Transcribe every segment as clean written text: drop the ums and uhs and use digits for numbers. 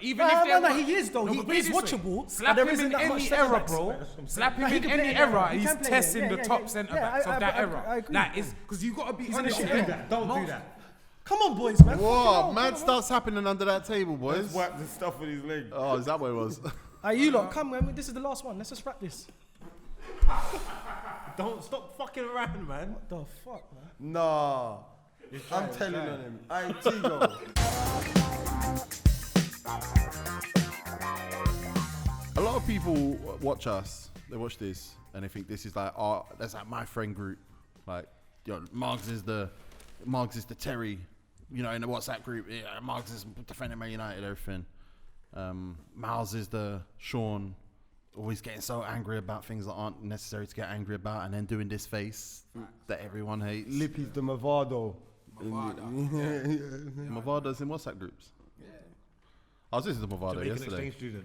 But even if no, he is though. He is watchable. Slap him in any era, bro. Slap him in any era. He's testing the top centre backs of that era. Like, it's because you gotta be honest. Don't do that. Come on, boys, man. What? Mad stuff's happening under that table, boys. Let's wipe the stuff with his leg. Oh, is that what it was? You lot, come, man. This is the last one. Let's just wrap this. Don't stop fucking around, man. What the fuck, man? Nah. I'm telling on him. Tigo. A lot of people watch us. They watch this and they think this is like, that's like my friend group. Like, Margs is the Terry, in the WhatsApp group. Yeah, Margs is defending Man United, everything. Miles is the Sean, always getting so angry about things that aren't necessary to get angry about, and then doing this face that everyone hates. Lippy's the Mavado. Mavada's in WhatsApp groups. Yeah. I was listening to Mavado yesterday. Actually.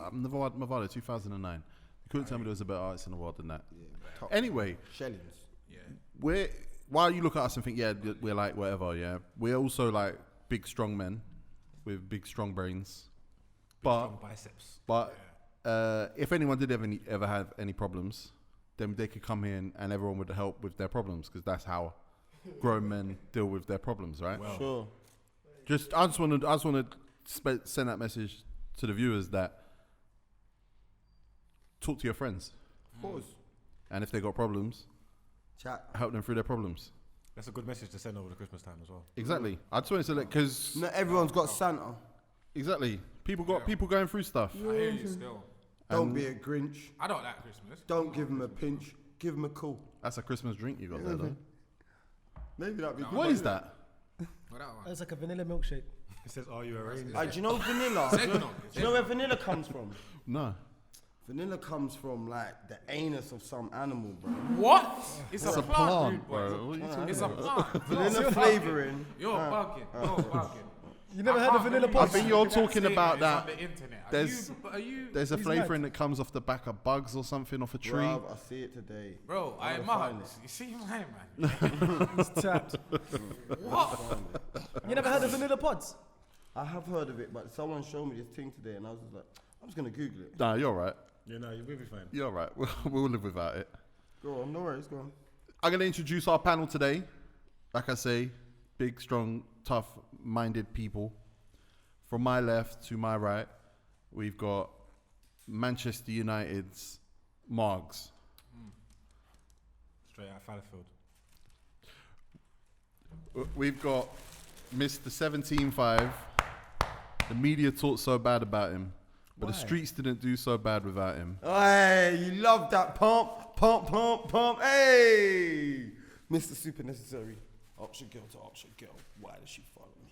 I'm the Mavado 2009. You couldn't tell me there was a better artist in the world than that. Yeah. Anyway, Shellings. Yeah. While you look at us and think, yeah, we're like whatever, yeah, we're also like big strong men with big strong brains, strong biceps. But if anyone did ever have any problems, then they could come in and everyone would help with their problems, because that's how grown men deal with their problems, right? Well, sure. I just want to send that message to the viewers that talk to your friends. Of course. And if they got problems, help them through their problems. That's a good message to send over the Christmas time as well. Exactly. I just wanted to because not everyone's got Santa. Exactly. People going through stuff. I hear you still. Don't be a Grinch. I don't like Christmas. Don't give him a pinch. Give him a cool. That's a Christmas drink you got there, though. Maybe that'd be good. What is that? It's like a vanilla milkshake. It says, "Are you a reindeer?" Do you know vanilla? Do you know where vanilla comes from? No. Vanilla comes from like the anus of some animal, bro. What? It's a plant, bro. It's a plant. Vanilla flavouring. You're bugging. You never had a vanilla pot? I think you're talking about that. On the internet. There's a flavouring that comes off the back of bugs or something off a tree. Bruv, I see it today. Bro, you see mine, man. It's tapped. What? You never had a vanilla pods? I have heard of it, but someone showed me this thing today, and I was just like, I'm just gonna Google it. Nah, you're right. Yeah, no, you'll be fine. You're right. We'll live without it. Go on, no worries, go on. I'm going to introduce our panel today. Like I say, big, strong, tough-minded people. From my left to my right, we've got Manchester United's Margs. Straight out of Fallowfield. We've got Mr. 17-5. The media talked so bad about him. But the streets didn't do so bad without him. Hey, you love that pump. Hey, Mr. Super Necessary. Option girl to option girl. Why does she follow me?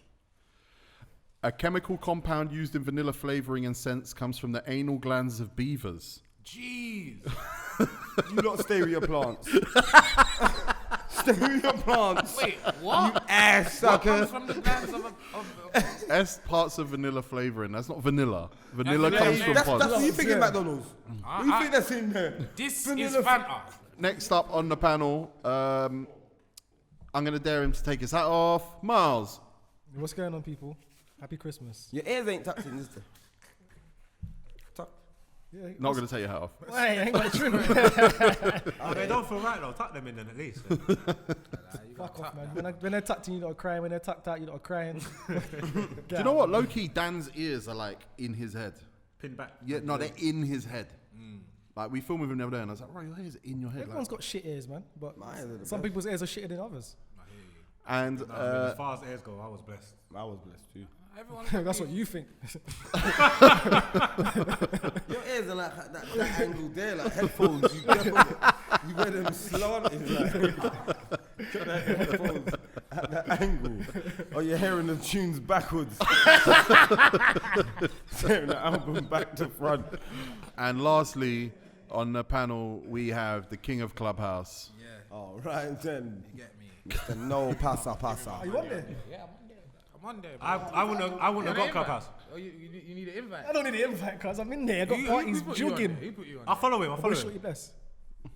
A chemical compound used in vanilla flavouring and scents comes from the anal glands of beavers. Jeez. You lot stay with your plants. Stay with your plants. Wait, what? You ass sucker. What comes from the glands of S parts of vanilla flavouring. That's not vanilla. Vanilla comes from pods. That's what you think in McDonald's. What do you think that's in there? This vanilla is Fanta. Next up on the panel, I'm going to dare him to take his hat off. Miles. What's going on, people? Happy Christmas. Your ears ain't tucked in, is there? Yeah, Not going to take your hat off. Wait, I ain't got a trim. They don't feel right though. Tuck them in then at least. Fuck off, man. When they're tucked in, you lot are crying. When they're tucked out, you lot are crying. Do you know what? Low-key, Dan's ears are like in his head. Pinned back. Yeah, no, they're in his head. Like, we filmed with him the other day, and I was like, right, your ears are in your head. Everyone's got shit ears, man. But some people's ears are shitter than others. And as far as ears go, I was blessed. I was blessed too. That's what you think. Your ears are like that angle there, like headphones. You wear them slanted, like headphones at that angle. Or you're hearing the tunes backwards. Hearing the album back to front. And lastly, on the panel, we have the king of Clubhouse. Yeah. All right, then. You get me. Mr. No Pasa. Are you on there? Yeah, I'm on there. I wouldn't have got Clubhouse. Oh, you need an invite. I don't need an invite, cuz I'm in there. I got parties jogging. Who put you on? I'll follow him. Shorty bless.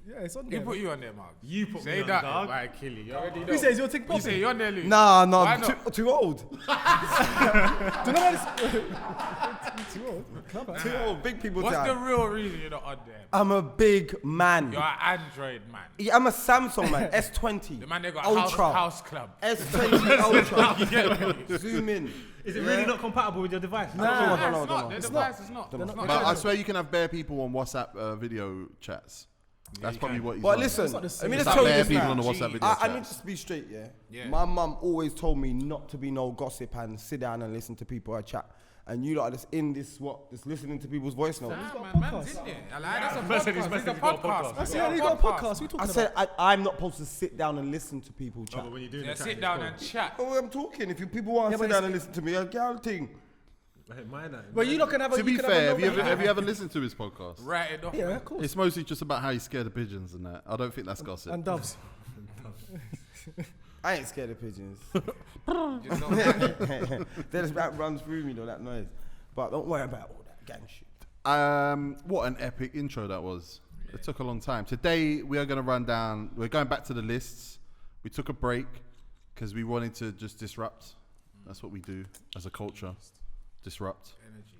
Yeah, it's on Who there. put you on there, Mark? You put Say me on, that, dog. I kill you. You already know. Who says you're Tick You Poppy? say you're on there, Luke. Nah, Why no, not? too old. Do you know what Too old. Clever. Too old. Big people What's the time. real reason you're not on there? I'm a big man. You're an Android man. Yeah, I'm a Samsung man. S20. The man they got Ultra. house club. S20 Ultra. You get me? Zoom in. Is it really not compatible with your device? Nah, It's no. not. The device is not. It's not. But I swear you can have bare people on WhatsApp video chats. That's probably what he's But on. listen, It's not the let same. me It's just like tell you bare this people on now. the WhatsApp video I need chats. to be straight, yeah? Yeah. My mum always told me not to be no gossip and sit down and listen to people I chat. And you lot are just in this, just listening to people's voice notes. Nah, man's in there. I like, that's a Message is podcast. It's a message, got a podcast. podcast. That's it. He got a podcast. We I talking said about. I'm not supposed to sit down and listen to people chat. But when you're doing Yeah, the sit down and chat. Oh, I'm talking. If you people want to Yeah, sit but down and listen to me, a gal thing. But you not gonna have a. To be you can have a fair, number. have you ever listened to his podcast? Right it off. Yeah, of course. It's mostly just about how he's scared of pigeons and that. I don't think that's gossip. And doves. I ain't scared of pigeons. Just don't like That runs through me though, that noise. But don't worry about all that gang shit. What an epic intro that was. It took a long time. Today we are going to run down. We're going back to the lists. We took a break because we wanted to just disrupt. That's what we do as a culture. Disrupt. energy.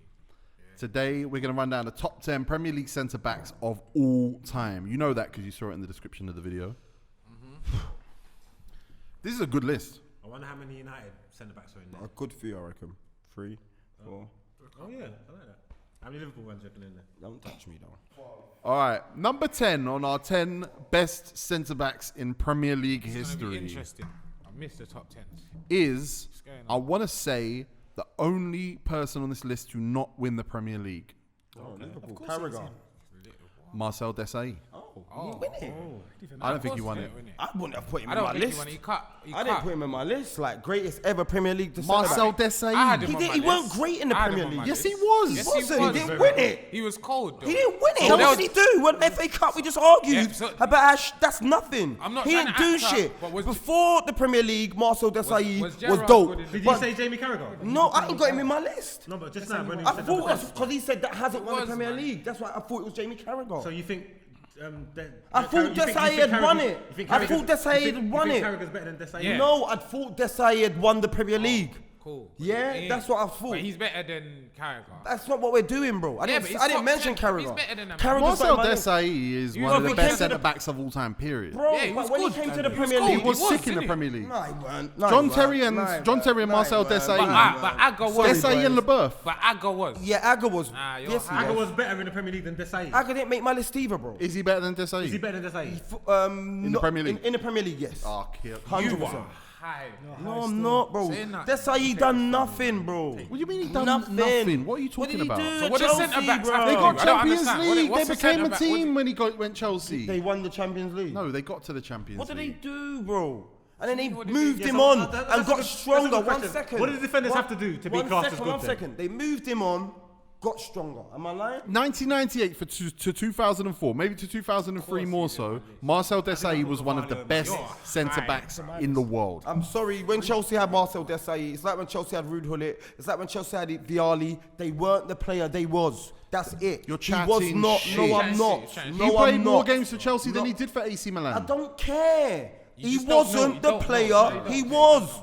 Today we're going to run down the top 10 Premier League centre backs of all time. You know that because you saw it in the description of the video. This is a good list. I wonder how many United centre backs are in there. A good few, I reckon. 3, 4. Oh yeah, I like that. How many Liverpool ones reckon in there? Don't touch me though. All right, number 10 on our 10 best centre backs in Premier League It's gonna be history interesting. I missed the top 10s. is, going on? I want to say, the only person on this list to not win the Premier League, Oh, Liverpool. Carragher. Marcel Desailly. Oh, he win it. I don't think he won it. I wouldn't have put him I in don't my think he list. won. He cut. I didn't put him in my list. Like, greatest ever Premier League to Marcel centre-back. I had Desailly. him on my He weren't list. great in the I had him Premier on my League. Yes, list. he was. Yes, Wasn't. he He was. didn't win it. He was cold though. He didn't win it. So What there did he do? When the FA Cup, we just argued Yeah, so- about how that's nothing. I'm not he trying didn't to do act up, shit. but was- Before the Premier League, Marcel Desailly was was Gerrard dope. good in the- Did you But say Jamie Carragher? no, I ain't got him in my list. No, but just now when you I said thought that. that's because he said that hasn't won the was, Premier man. League. That's why I thought it was Jamie Carragher. So you think? I thought Desailly had won it. I thought Desailly had won it. Carragher's better than Desailly. Yeah. No, I thought Desailly had won the Premier League. Cool. Yeah, He- that's what I thought. But he's better than Carragher. That's not what we're doing, bro. I Yeah, didn't, but he's I didn't top mention 10. Carragher. He's better than him. Carragher's Marcel like my list. Desailly is You one of know, the he best came to centre the- backs of all time, period. Bro, Yeah, he was when good. he came to He the was Premier cold. He League, was He was, sick in the didn't he? Premier League. No, he weren't. John Terry and Marcel Desailly. But Agger was. Desailly and LeBeuf. But Agger was. Yeah, Agger was. Nah, you're Yes, he high. Carragher was. was better in the Premier League than Desailly. Agger didn't make my list either, bro. Is he better than Desailly? Is he better than Desailly? In the Premier League? In the Premier League, yes. Oh, kill. 100%. High. No, I'm not, bro. Saying that. Desailly done nothing, bro. What do you mean he done nothing? What are you talking did he about? do So at what does Chelsea, centre-backs bro? have They to got I don't Champions understand. League. What's They the became a centre-back? team when he went Chelsea. They won the Champions League. No, they got to the Champions What did they League. do, bro? And then they What did moved they- him Yeah, so on that's a and got good- stronger. that's a good 1 question. second. What do the defenders have to do to be classed as good One then? second. They moved him on, got stronger. Am I lying? 1998 to 2004, maybe to 2003 more so, Marcel Desailly was one of the best centre-backs in the world. I'm sorry, when Chelsea had Marcel Desailly, it's like when Chelsea had Ruud Gullit, it's like when Chelsea had Vialli, they weren't the player they was. That's it. You're he was chatting not. shit. No, I'm not. He No, He played I'm more not. games for Chelsea than No. he did for AC Milan. I don't care. He just don't know, wasn't you the don't know. player No, you don't. he was.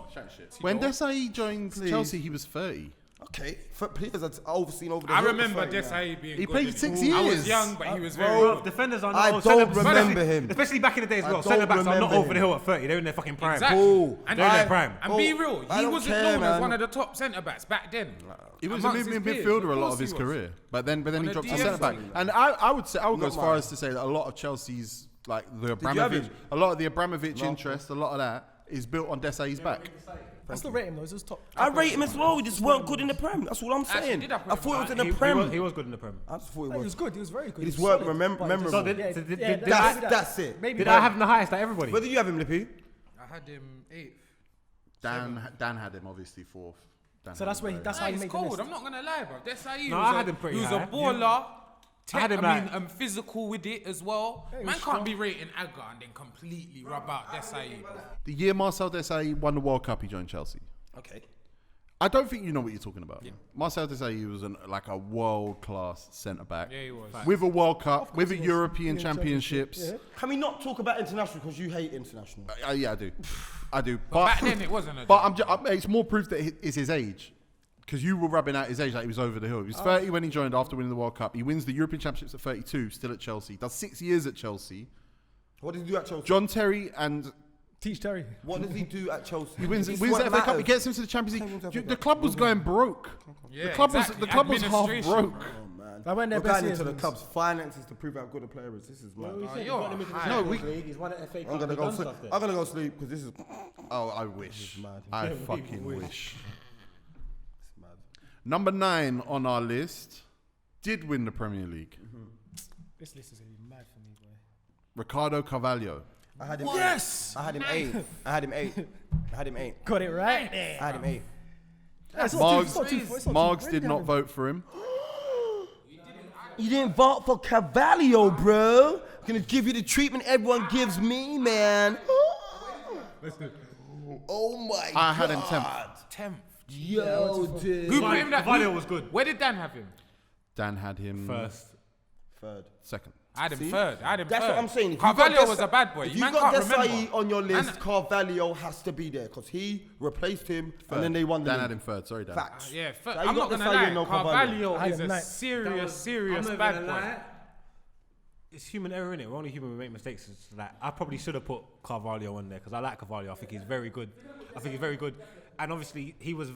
When Desailly joined Chelsea, he was 30. Okay, for players I've overseen over the I hill remember for 30 now. Desailly being He good. played didn't 6 I was years. young, but he was very Bro, good. Defenders are I not. don't remember him. Especially back in the days as I well. don't Centre backs are not remember over the him. hill at 30. They're in their fucking prime. Exactly. Cool. And, They're in their prime. and be real, I he don't wasn't care, known as man. one of the top centre backs back then. He was a Amongst his peers, midfielder a lot course of his he was. career, but then On he the dropped to DM centre back. side. And I would go Not as far mine. as to say that a lot of Chelsea's, like the you have Abramovich, him? a lot of the Abramovich interest, a lot of that is built on Desailly's back. I still rate him though. It's just top. I rate him as well. We just weren't good in the Prem. That's all I'm Actually, saying. did I put I him thought it was in the He Prem. was good in the Prem. I just thought it No, he was was. good. He was very good. He just was weren't solid, memorable. but just- So did- yeah, so did- yeah, did- That's it. Maybe Did I have him the highest out of everybody? Where did you have him, Lippy? I had him 8th. Dan had him obviously 4th. So that's where that's how you He's make the cold. list. I'm not gonna lie, bro. Desailly No, was I a- had him pretty he was high. a baller. I had him like- Physical with it as well. he Man was can't strong. be rating Agger and then completely rub out Desailly, bro. The year Marcel Desailly won the World Cup, he joined Chelsea. Okay. I don't think you know what you're talking about. Yeah. Marcel Desailly was like a world-class centre-back. Yeah, he was. With a World Cup, with a European Championships. Yeah. Can we not talk about international because you hate international? Yeah, I do. But back then it wasn't. But it's more proof that it's his age. Because you were rubbing out his age like he was over the hill. He was 30 when he joined after winning the World Cup. He wins the European Championships at 32, still at Chelsea. Does 6 years at Chelsea. What did he do at Chelsea? John Terry and... Teach Terry. What does he do at Chelsea? He wins the FA Cup. He gets him to the Champions League. The club was going broke. Yeah, the club was half broke. Oh, man. I went there We're best going years, into the man. club's finances to prove how good a player is. This is mad. He's won an FA Cup. I'm gonna go sleep because this is. Oh, I wish. mad. I fucking wish. Number 9 on our list did win the Premier League. This list is gonna be mad for me, boy. Ricardo Carvalho. I had him. Yes. I had him 8. Got it right. I had him 8. Margs did not vote for him. You didn't vote for Carvalho, bro. I'm gonna give you the treatment everyone gives me, man. Oh my god. I had him 10th. 10th. Yo, dude. Who put him that? Carvalho was good. Where did Dan have him? Dan had him Third. second. I had him third. That's what I'm saying. If Carvalho was a bad boy. If You you man got can't Desailly remember. on your list, Carvalho has to be there because he replaced him and then they won the Dan league. had him third. Sorry, Dan. Facts. Yeah, So you I'm got not gonna Desailly lie. and no Carvalho I is had him a ninth. serious bad boy. It's human error, innit? We're only human, we make mistakes. It's like, I probably should have put Carvalho on there because I like Carvalho. I think he's very good. And obviously, he was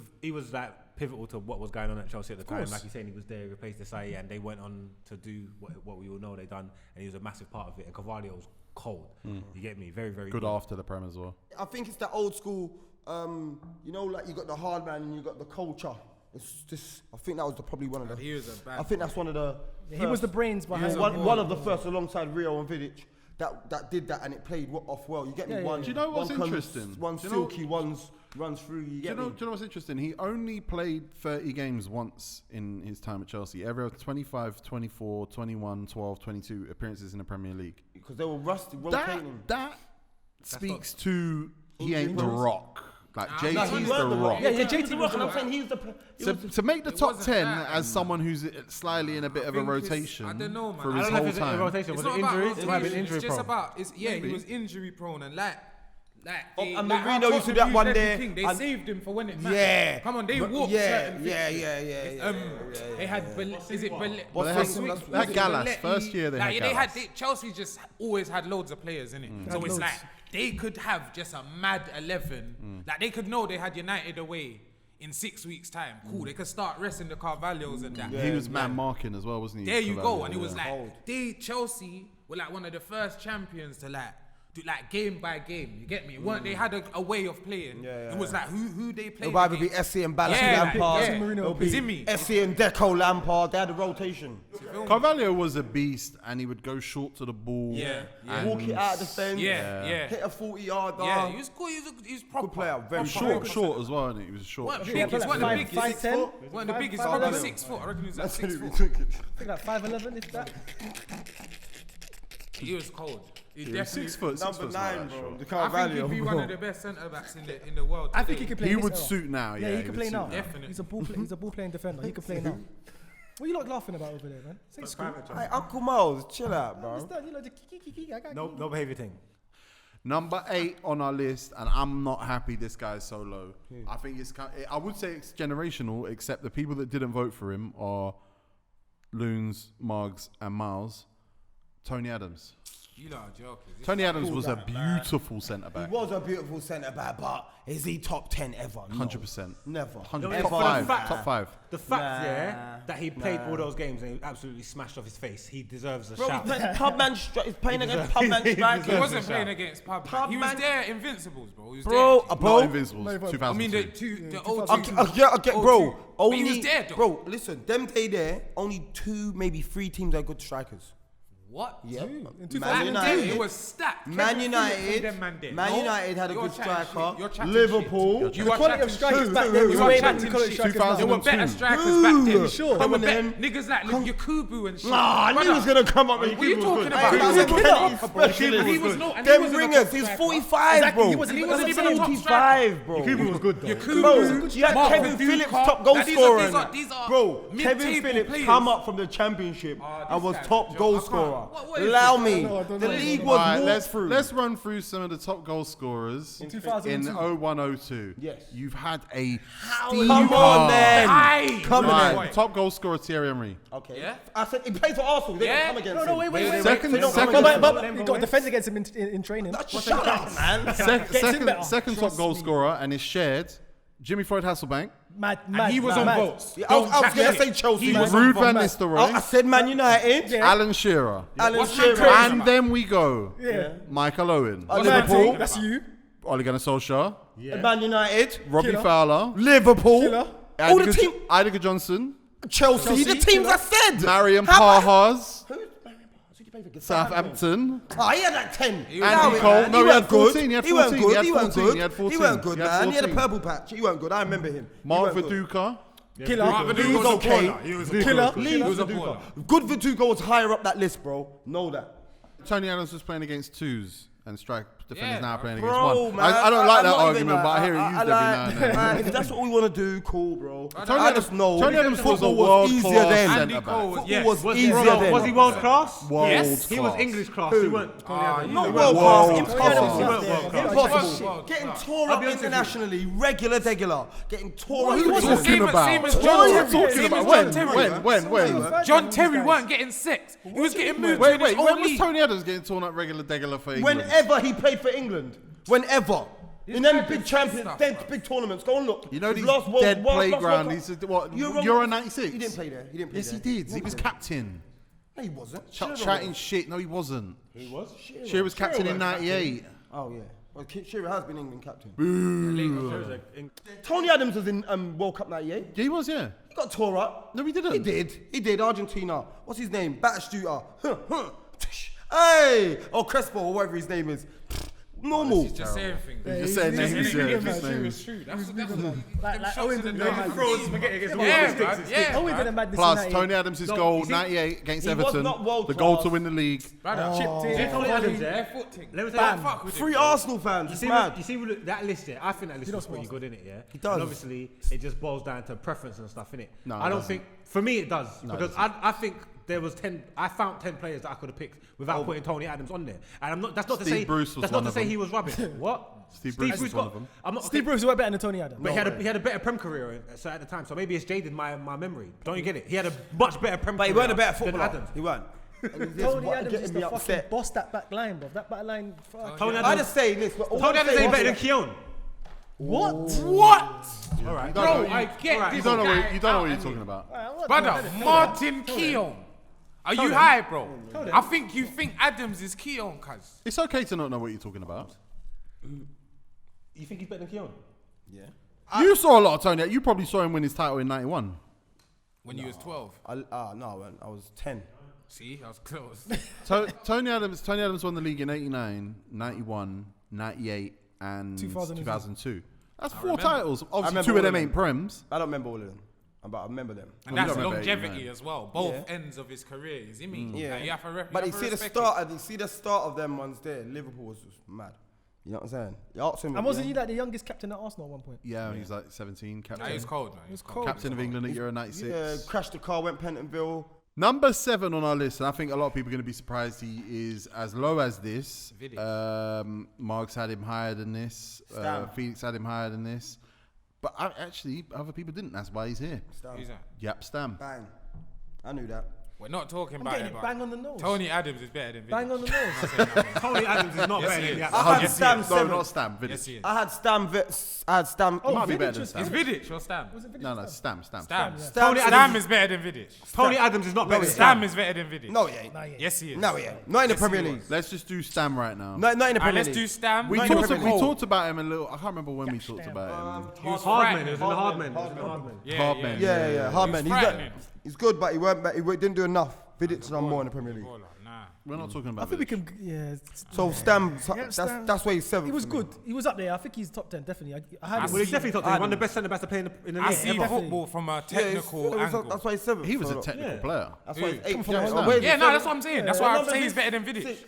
like pivotal to what was going on at Chelsea at the time. Like you're saying, he was there, replaced Desailly, and they went on to do what we all know they done, and he was a massive part of it. And Carvalho was cold. You get me? Very, very Good after the Prem as well. I think it's that old school, like you got the hard man and you got the culture. It's just, I think that was probably one of the. He was a bad. I think that's one of the. He was the brains behind. One of the first alongside Rio and Vidic that did that and it played off well. You get me? One. Do you know what's one interesting? One silky, one's runs through. You get me? Do you know what's interesting? He only played 30 games once in his time at Chelsea. Every 25, 24, 21, 12, 22 appearances in the Premier League. Because they were rusty, rotating. That speaks to he ain't the Rock. Like No, JT's he the weren't Rock. Yeah, JT was. And I'm saying he's the. So to make the top wasn't 10 that. as someone who's slightly in a bit of a think it's- rotation I don't know, man. for I his don't know if whole it's a time. rotation. It's Was not it about injury? It might have been rotation, injury it's just prone. about, he was injury prone and And like Marino how used to do that Tottenham one used there, everything. They and- saved him for when it mattered. Yeah. Come on, they walked Yeah, certain yeah. They had, is it Bel- Well, they What's had- that? they had was it Gallas. Belletti? First year they had Gallas. Chelsea just always had loads of players in it. So Had it's loads. like they could have just a mad 11. Like they could know they had United away in 6 weeks' time. Cool, they could start resting the Carvalhos and that. He was man marking as well, wasn't he? There you go, Carvalho, and it was yeah. like Chelsea were like one of the first champions to do like game by game. You get me? Weren't they had a way of playing? It was like who they played. It'll either be against. Essie and Ballas Yeah, Lampard. yeah. It'll be Zimmy. Essie and Deco Lampard. They had a rotation. Carvalho was a beast, and he would go short to the ball. Yeah, and Walk it out of the fence. Yeah. Hit a 40-yarder. Yeah, he was cool. He was proper. Good player. Very short as well, and he was short. Weren't Yeah, biggest, like weren't the biggest. 5'10". Weren't the biggest. 5'11". Probably 6 foot. I reckon he was like 6 foot. I think like 5'11", if that. He was cold. He Yeah, definitely. 6 foot. Number 9, bro. The I think Carvalho. he'd be one of the best centre backs in the world. I think he today. could play. He in this would era. suit now. Yeah, he could play would now. suit Definitely. He's a ball playing defender. He could play now. What are you lot laughing about over there, man? Say school. Hey, Uncle Miles, chill out, bro. Understand? You know the kiki. I got No behaviour thing. Number 8 on our list, and I'm not happy this guy's so low. I think I would say it's generational, except the people that didn't vote for him are Loons, Margs, and Miles. Tony Adams. You lot are joking. Tony Adams was a beautiful centre He back. was a beautiful centre back, but is he top 10 ever? No. 100%. Never. 100%. For the Top fact- 5. The fact, that he played all those games and he absolutely smashed off his face, he deserves a Bro, shout. he's playing against pubman strikers. He wasn't playing against Pub. He was Pub man- there, Invincibles, bro. He was Bro, there. Not Invincibles, No, 2002. I mean the old I get, bro. But Only, he was there, though. bro. Listen, them day there, only 2, maybe 3 teams are good strikers. What? Yeah. In Man 2010, United. It was stacked. Man Kevin United. Phillips and them man there. Man No, United had a you're good chatting striker. shit. You're chatting Liverpool. shit. The quality of strikers back then was You are way better chatting than quality shit. strikers now. There were better 2002. strikers back then. Sure. There were Come on, better then. niggas like Yakubu and shit. Nah, I knew he was Brother, gonna come up with what are you talking about? He was a killer. He was not. And he Them wasn't a ringers, top he's striker. 45, Exactly, bro. he wasn't even a top 45, bro. Yakubu was good though. Yakubu, You had Mark Kevin Viduka. Phillips, top goal Like, these scorer. these are Bro, Kevin mid-table Phillips players. come up from the championship and was guy's top a joke. goal I can't- scorer. what is Allow this? me. I don't The know. league All was right, walked through. let's run through some of the top goal scorers In in 2002. 0102. Yes. You've had a Come on, then. Aye. Come on, Right, top goal scorer Thierry Henry. Okay. Yeah? I said he plays for Arsenal. They Yeah? don't come against No, him. wait. Second- They don't second- come against him. But you got to defend against him in training. Shut up, man. Second top Trust goal me. scorer, and it's shared. Jimmy Floyd Hasselbank, Mad. And he was on mad. votes. I was Don't chat gonna shit. say Chelsea. He man. was on Ruud van votes. I Nistelrooy, said Man United. Yeah. Alan Shearer, Alan What's Shearer. Man crazy? and then we go. Yeah. Michael Owen, Liverpool. That's you. Ole Gunnar Solskjaer, Man United. Robbie Killer. Fowler, Liverpool. Killer. All the team. Idiger Johnson, Chelsea. The teams I said. Marion How about- Parhas, Who? Southampton, Oh, he had like 10. was Allow Andy it, Cole. man. No, he had 14. He had He weren't 14. good. He weren't good. He had 14. He weren't good, He had man. He had a 14. purple patch. He weren't good. I remember him. Mark He weren't good. Viduka, Killer. Mark He Viduka was was a okay. baller. He was a Killer. baller. He was a Viduka. baller. Good Viduka was higher up that list, bro. Know that. Tony Adams was playing against twos, and strike defenders Yeah, now playing Bro, against one. man. I don't like I'm that not argument, even but I hear it used every now and then. Man, if that's what we want to do, cool, bro. Tony I just know Tony Adams was a football was world-class easier then. Andy centre Cole back. was, yes. was Was easier he, then. was he world class? World Yes. He was class. English class. Who? He weren't. Not world class. Whoa. Impossible. He weren't world class. Impossible. World Getting class. tore I'll up be honest with you. internationally, regular. Getting tore What up. are you internationally. talking about? Same as What John are you Terry. talking Same about? as When? John Terry. When? John Terry weren't getting six. He was getting moved Wait, to his when own was league. Tony Adams getting torn up regular for England? Whenever he played for England. Whenever. In them big champions, them big tournaments. Go and look. You know His these last World- dead last playground. World He's Cup. what? Euro- Euro '96. He didn't play there. He didn't play Yes, there. he did. He was captain. No, he wasn't. Chatting shit. No, he wasn't. He was. Shearer was captain in '98. Oh, yeah. Well, Shearer has been England captain. Tony Tony Adams was in World Cup '98. Yeah, he was. Yeah. He got tore up. No, he didn't. He did. Argentina. What's his name? Batshooter. Hey! Or Crespo, or whatever his name is. Normal. He's just saying things. Just saying names. It's Yeah, true, just names. it's true. That's Like shots Owen in the did nose. mad. throws spaghetti against the wall. Yeah, It sticks, man. it Yeah, sticks. Owen did a man. madness Plus, in Tony Adams' No, goal you see- '98 against he was Everton. not world The goal class. to win the league. Brother, Chipped in. Tony Adams, yeah. Their foot thing. Let me Don't tell you. fuck with Three him. Arsenal fans. You It's see, mad. that list there? I think that list is pretty good, innit? Yeah. He does. And obviously, it just boils down to preference and stuff, innit? No, I it don't doesn't. think. For me, it does No, it because doesn't. I think there was 10. I found 10 players that I could have picked without putting Tony Adams on there. And I'm not. That's not to Steve say. Bruce was That's one not to of say them. he was rubbish. What? Steve Bruce was one of them. I'm not. Steve Bruce were better than Tony Adams. But he had a better Prem career so at the time, so maybe it's jaded my memory. Don't you get it? He had a much better Prem But he career weren't a better than footballer. Adams. He weren't. Tony Adams getting is me the fucking upset. boss that back line, bro. That back line. fuck. Tony I Adams. just say this. But all Tony I'm Adams saying ain't better is- than Keown. What? What? All right. Bro, I get You this don't know guy what you don't know out what you're of talking me. about. Brother, Martin Keown. Are you high, bro? I think you think Adams is Keown, cuz. It's okay to not know what you're talking about. You think he's better than Keown? You saw a lot of Tony. You probably saw him win his title in '91. When you was 12. No, man. I was 10. See, I was close. Tony Adams won the league in '89, '91, '98, and 2002. That's 4 titles. Obviously, remember 2 of all them of ain't them. prems. I don't remember all of them. But I remember them. And Well, you that's don't remember longevity 89. as well. Both Yeah. ends of his career, you see me? Yeah. Like, you have to But you you have to see the respect start. You see the start of them ones there. Liverpool was just mad. You know what I'm saying? You ask him. And wasn't he like the youngest captain at Arsenal at one point? Yeah, he's like 17, it. captain. Nah, he was cold, man. He was cold. Captain of England at Euro '96. Yeah, crashed the car, went Pentonville. Number 7 on our list, and I think a lot of people are going to be surprised he is as low as this. Vidic. Mark's had him higher than this. Stam. Felix had him higher than this. But actually, other people didn't. That's why he's here. Who's that? Jaap Stam. Bang. I knew that. We're not talking I'm about getting it, it but bang on the nose. Tony Adams is better than Vidic. Bang on the nose. I'm not saying that, man. Tony Adams is not Yes, better he than is. Jaap. I had Yes, Stam No, 7. not Stam. Vidic. Yes, he is. I had Stam. I had Stam. Oh, might be Vidic better than was- Stam. Is Vidic or Stam? Was it Vidic No, or Stam. Stam. yeah. Stam. Stam is better than Vidic. Tony Adams is not better than Stam Stam. is better than Vidic. No, he ain't. Nah, yeah. Yes, he is. No, he ain't. Not in the Yes, Premier he League. was. Let's just do Stam right now. Not in the Alright, Premier let's League. do Stam. We Not in the talked, Premier we League. talked about him a little. I can't remember when we Jaap talked Stam. about him. He was Hardman. It frightening. was in the Hardman. It was in the Hardman. Hardman. Yeah. Hardman. He was frightening. He's good, but he didn't do enough. Vidic done more in the Premier League. Baller, nah. We're not talking about I think we Vidic. can. Yeah. So Stam, Yeah, Stam. that's why he's 7th. He was for me. good. He was up there. I think he's top 10 definitely. I had him. Well, he's definitely top 10. He's one of the best centre backs to play in the I league see ever. football from a technical angle. That's why he's 7th. He was a technical player. That's why he's 8th. Yeah, no, that's what I'm saying. That's why I'm Number saying he's six- better than Vidic. six.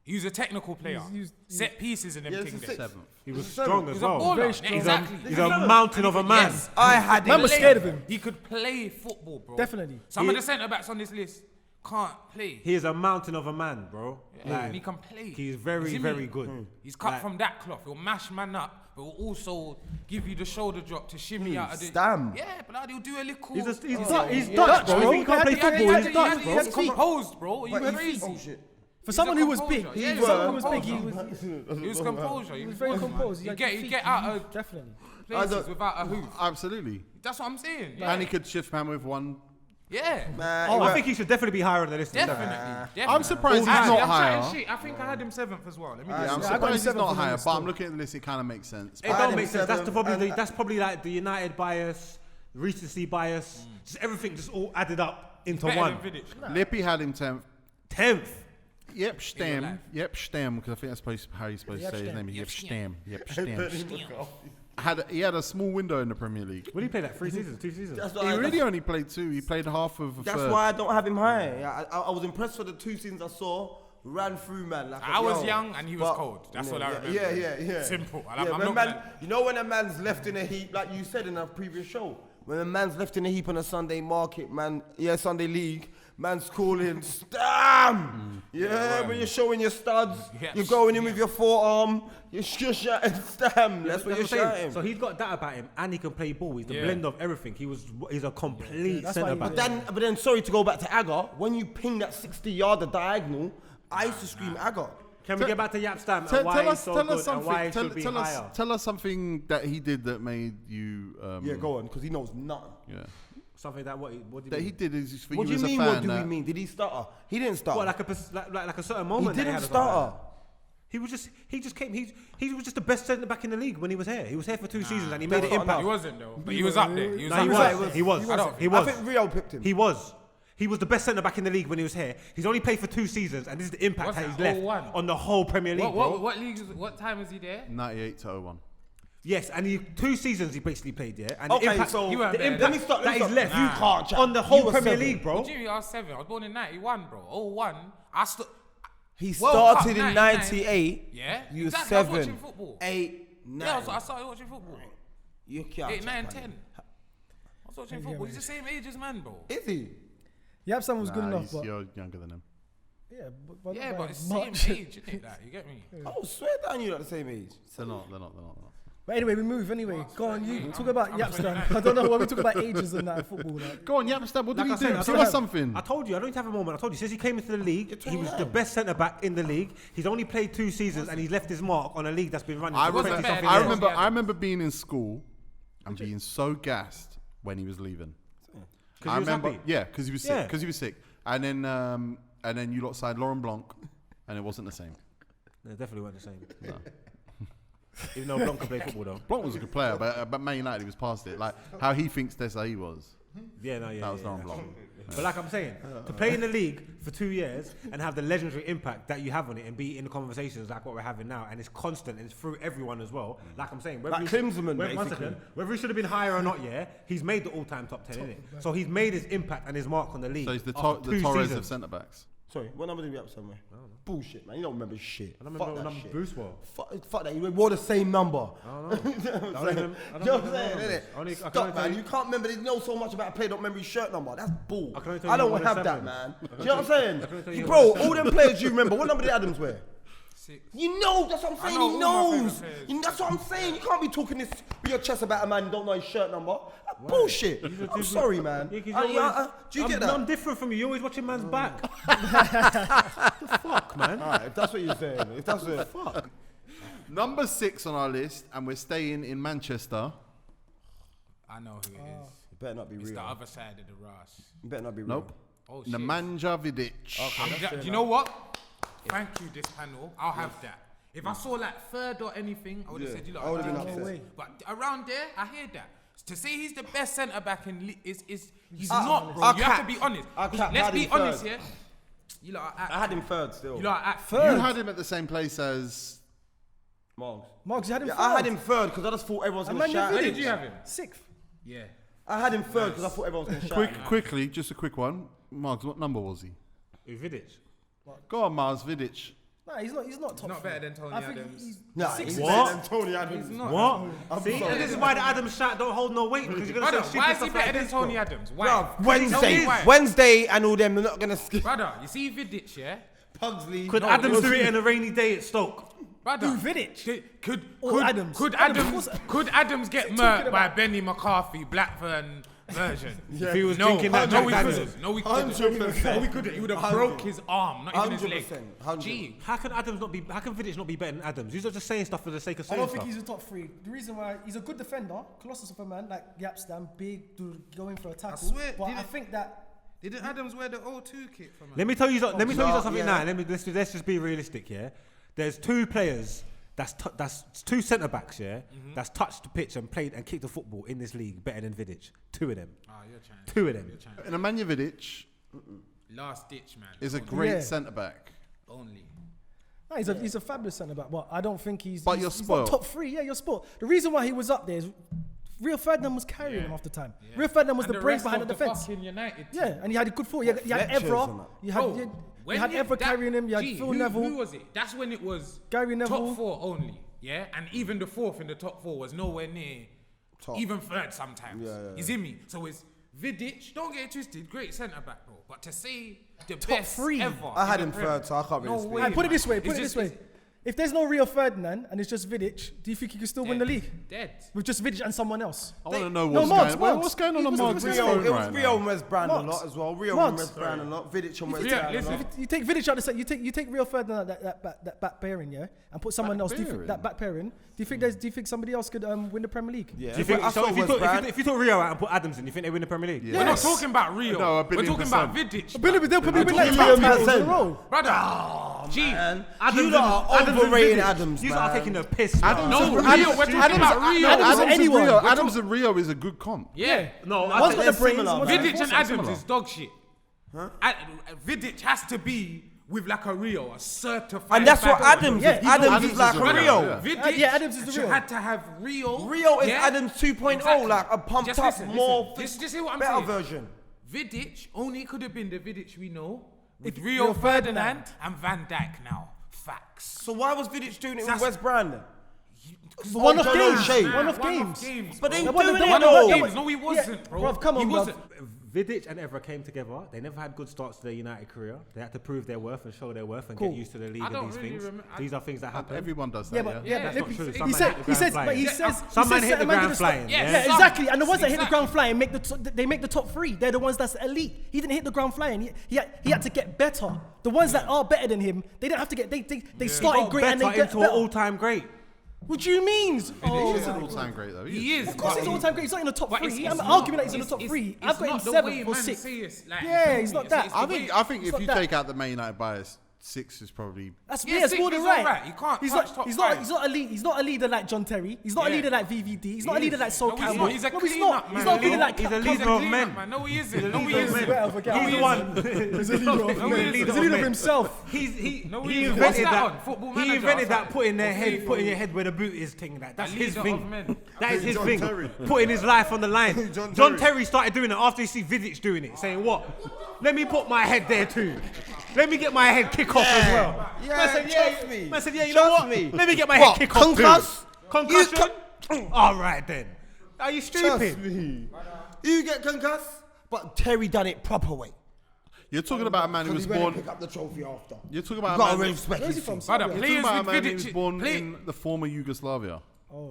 He was a technical player. Set pieces and them Yeah, things. it's a there. 6th. He was He's a strong seven. as He's a well. baller. Very Yeah, strong. exactly. He's a mountain of a man. Yes. I had him. Man was scared of him. He could play football, bro. Definitely. Some of the centre backs on this list can't play. He is a mountain of a man, bro. Yeah, and he can play. He's You very, see me? very good. He's cut from that cloth. He'll mash man up, but will also give you the shoulder drop to shimmy out of the. Stam. Yeah, but he'll do a little. He's Dutch, Dutch, bro. bro. He can't play He had- football. he He's had- Dutch, he bro. had- He's composed, bro. You But crazy. oh shit. For someone who was big, composure. Yeah, for he was someone who was big, composure. He was composure. He was very composed. You get out of Definitely. places without a hoof. Absolutely. That's what I'm saying. And he could shift man with one. Yeah. I think he should definitely be higher on the list. than Definitely. seven. Definitely. I'm surprised he's Actually, not I'm higher. chatting shit. I think I had him 7th as well. Let me Yeah, just I'm I got him surprised he's 7th not on the higher, list but I'm still. looking at the list, it kind of makes sense. It I had don't him make sense. That's seven, probably and- that's probably like the United bias, recency bias, just everything just all added up into better one. than Vidic. Lippy had him 10th. 10th. Yep, Stam. life. Yep, Stam, because I think that's how you're supposed to say his name. Yep, Stam. Yep, Stam. He had a small window in the Premier League. What did he play? Like 3 seasons, 2 seasons. That's He why really only played 2. He played half of a That's third. why I don't have him high. I was impressed for the 2 seasons I saw. Ran through, man. Like I was yo. young and he was But- cold. That's yeah, all I yeah, remember. Yeah. Simple. Yeah, I'm when not man, gonna- you know when a man's left in a heap, like you said in a previous show, when a man's left in a heap on a Sunday market, man, Sunday league, man's calling, Stam! When you're showing your studs, Yeah, you're going in with your forearm, you're shouting Stam. That's what you're I'm saying. shouting. So he's got that about him, and he can play ball. He's the Yeah. blend of everything. He's a complete that's centre why back. he- But then, sorry to go back to Aga, when you ping that 60-yarder diagonal, I used to scream Aga. Can we get back to Jaap Stam and Tell why he's us, so tell good us something. and why he should be higher? Tell us something that he did that made you. Yeah, go on, because he knows nothing. Yeah. Something that what do you That mean? he did is for What you do you as a mean? fan. What do we mean? Did he stutter? He didn't stutter. What, like a certain he moment? that didn't had as a stutter. fan? He was just the best centre back in the league when he was here. He was here for 2 seasons and he made an That's not impact. He wasn't though. But he was up there. He was No, he up there. was. He was. He I was. think Rio picked him. He was. He was the best centre back in the league when he was here. He's only played for 2 seasons, and this is the impact What's that he's that, left 01? on the whole Premier League. bro. What league? What time was he there? 98 to 01. Yes, and 2 seasons he basically played, yeah. And Okay, the impact, so You weren't the there. impact let me start. that he's left You can't chat. on the You whole were Premier 7. League, bro. Jimmy, I was 7. I was born in 91, bro. 01. I stood. He World Cup started in 99. 98. Yeah. You were Exactly, I was 7, watching football. 8, 9. Yeah, I started watching football. You can't 8, 9, chat, 10. man. I was watching football. He's the same age as man, bro. Is he? Jaap Stam was good enough, but You're younger than him. yeah, but Yeah, not but by it's same much. age, isn't it? That you get me? Oh, swear down you at the same age. They're not. But anyway, we move. Anyway, go on. You talk about Jaap Stam. I don't know why we talk about ages and that in football. Like. Go on, Jaap Stam. What did Like I he said, do? I Tell don't us have- something. I told you, I don't need to have a moment. I told you, since he came into the league, he was the best centre back in the league. He's only played 2 seasons and he's left his mark on a league that's been running I for 20 better something than- years. Yeah. I remember being in school and being so gassed when he was leaving. 'Cause I he was remember, happy. yeah, because he was sick. Yeah. Because he was sick, and then you lot signed Laurent Blanc, and it wasn't the same. They definitely weren't the same. No. Even though Blanc could play football though. Blanc was a good player, but Man United he was past it. Like how he thinks Desailly was. Yeah, no, yeah. That was yeah, Laurent yeah. Blanc. But like I'm saying, to play in the league for 2 years and have the legendary impact that you have on it and be in the conversations like what we're having now, and it's constant and it's through everyone as well. Like I'm saying, Like Klinsmann, one basically. second, whether he should have been higher or not, yeah, he's made the all-time top 10, innit? So he's made his impact and his mark on the league. So he's the after 2 Torres seasons. of centre backs. Sorry, what number did we have somewhere? Bullshit, man. You don't remember shit. I don't Fuck remember what that number shit. Bruce was. Fuck that. You wore the same number. I don't know. You know what I'm I don't saying? even- I don't You know what even I'm saying, know innit? numbers. I can Stop, only tell man. you- You can't remember. There's know so much about a play.memory shirt number. That's bull. I can only tell I you don't one have and that, seven. man. I Do can you know what I'm tell saying? you Bro, one and all them players you remember. What number did Adams wear? 6. You know, that's what I'm saying. know He all my knows. favourite players. That's what I'm saying. You can't be talking this with your chest about a man you don't know his shirt number. That's bullshit. I'm sorry, man. Yeah, 'cause Do you're always- you get that? I'm different from you. You're always watching man's back. The fuck, man? Alright, if that's what you're saying. If that's what. Fuck. Number 6 on our list, and we're staying in Manchester. I know who it is. It better not be It's the real. other side of the Ras. It better not be real. Nope. Oh shit. Nemanja Vidic. Do you know what? Thank you, this panel. I'll have that. If I saw like third or anything, I would have said you lot. I would've been ridiculous. upset. But around there, I hear that. To say he's the best centre back in is he's I- not, bro. I You have to capped. be honest. I capped Let's Paddy be honest third. here. You lot are I had him third still. You lot are Third. You had him at the same place as. Marks, you had him third. I had him third because I just thought everyone was going to shout. Where did you have him? 6th. Yeah. I had him third because I thought everyone was going to shout. Quickly, just a quick one. Margs, what number was he? Vidic. Go on, Mars, Vidic. Nah, he's not top. Not better than Tony Adams. He's Nah, six. he's What? better than Tony Adams. He's not. What? See, and this is why the Adams shot don't hold no weight because you're gonna Brother, say why stupid is he stuff better like than this, Tony bro. Adams? Why? Bruv, Why? Wednesday and all them, they're not going to skip. Brother, you see Vidic, yeah? Pugsley. Could Adams do it in a rainy day at Stoke? Brother, Who, Vidic? Could Adams? Could Adams, Adams get murked by Benny McCarthy, Blackburn version? If he was No, drinking that no, Jack we Daniels. couldn't. No, we couldn't. No, we couldn't. He would have broke his arm, not even his leg. 100%. Gee, How can Vidic not be better than Adams? You're just saying stuff for the sake of I saying don't stuff. think he's a top 3. The reason why he's a good defender, colossus of a man, like Jaap Stam, big dude going for a tackle. swear, but did I it- think that didn't Adams wear the O2 kit for man? Let me tell you something yeah. now. Let's just be realistic, yeah. There's 2 players that's 2 centre backs, yeah, that's touched the pitch and played and kicked the football in this league better than Vidic. 2 of them. Oh, you're trying. 2 of them. And Nemanja Vidic Last ditch, man. is a great Yeah. centre back. Only. no, he's a fabulous centre back. But I don't think he's. But he's, you're he's not spoiled. top 3. Yeah, you're spoiled. The reason why he was up there is Rio Ferdinand was carrying him half the time. Rio Ferdinand was And the brains rest behind of the defence. fucking United team. Yeah, and he had a good foot. You had Fletcher's Evra. and that. You Bro, had when Evra that- carrying him. You had Gee, Phil who Neville. was it? That's when it was Gary Neville. top 4 only. Yeah, and even the 4th in the top 4 was nowhere near. Even third sometimes. You see me? So it's Vidic. Don't get it twisted. Great centre back, bro. But to say the Top best 3. ever. I had in him the Prem, third, so I can't really no speak. way, Alright, put it man. this way. It's Put it just- this way. If there's no Rio Ferdinand and it's just Vidic, do you think he can still win the league Dead. with just Vidic and someone else? I want to know No, what's Marks, going on. Marks. What's going on He on was- Marks' was- Rio, phone it was right Rio now? and West Brand a Marks. lot as well. Rio and Marks. West Brand a lot. Vidic and West Yeah, Brand a listen. lot. You take Vidic out the set. You take Rio Ferdinand that back pairing, yeah, and put someone else. Do you think pairing? that back pairing? Do you think somebody else could win the Premier League? Yeah, Do you think, I so saw if you West Brand. took, if you took Rio out and put Adams in, you think they win the Premier League? Yeah. We're not Yes. talking about Rio. No, a We're billion talking about percent. Vidic. Billy, they'll probably win like talking 2 about titles in a Vidic. row. Brother. Gee. You lot are overrating Adams, You man. are taking the piss. Adams No, and Rio. Adams- We're talking about Rio. Adams and anyone. Adams and Rio is a good comp. Yeah. No, One's I got think the brains. similar, one's man. got Vidic the and force. Adams is dog shit. Vidic has to be with like a Rio, a certified. And that's what back. Adams Yeah, is. Adams Adams is is like a a Rio, Rio. yeah. Vidic Yeah, Adams is the Rio. had to have Rio. Rio is yeah? Adams 2.0, Exactly. like a pumped Just up, listen, more listen. Just hear what I'm better saying. version. Vidic only could have been the Vidic we know with If Rio Rio Ferdinand Ferdinand. and Van Dijk now. Facts. So why was Vidic doing it with That's- West Brand then? One-off John games. O'Shea. One-off games. But they They were won doing the- it they won though. the- Games. No, he wasn't, bro. Bruv, come on, he bruv. wasn't. Vidic and Evra came together. They never had good starts to their United career. They had to prove their worth and show their worth and Cool. get used to the league I and don't these really things. remember- These are things that happen. Everyone does Yeah, that, but yeah? yeah, that's but not true. he Some said, man hit he the says, ground but he flying. says, Some he man says hit the certain ground did the stuff- flying, yeah. Yeah, Some. exactly. And the ones that hit the Exactly. ground flying they make the top 3. They're the ones that's elite. He didn't hit the ground flying. He had to get better. The ones that are better than him, they didn't have to get. They started Got great and they better get into an better. all-time great. What do you mean? He's Oh, an all-time great though. He is. of course he's all-time great. He's not in the top But 3. it's I'm not- arguing that he's in the top it's- 3. it's I've got him not the 7th way or man 6th. say it's like, Yeah, you feel he's me? not It's- that. it's I the think way- if not you that. take out the Man United bias, 6 is probably. That's Yeah, it's more six than is right. alright. You can't He's touch not. top He's not. five. He's not elite. He's not a leader like John Terry. He's not a Yeah. leader like VVD. He's not a He leader is. like Sol No, he's Campbell. not. He's a No, clean-up, not. He's man. not a leader He's like a Campbell. leader of Clean men. up, man. No, he isn't. No, he He's isn't. better for Campbell. He's the he one. He's a leader of He's men. the He's a leader of men. himself. He No, he he isn't. invented What's that that. on? Football He Manager invented or that something? putting Okay. your head where the boot is thing. That's his leader thing. of men. That is his John thing. Terry. Putting his life on the line. John John Terry. Terry started doing it after he see Vidic doing it, saying what? Let me put my head there too. Let me get my head kick off as well. Yeah, Man said, trust me. Man said, yeah, you know Trust what? me. Let me get my What, head kick off concuss? too. Concussion? All right then. Are you Trust stupid? me. You get concussed, but Terry done it proper way. You're talking about a man who was He's ready to born. pick up the trophy after. You're talking You about gotta a man. respect Where's he his from? thing. Brother, Serbia? You're talking players about a with man who was Vidic. born in the former Yugoslavia.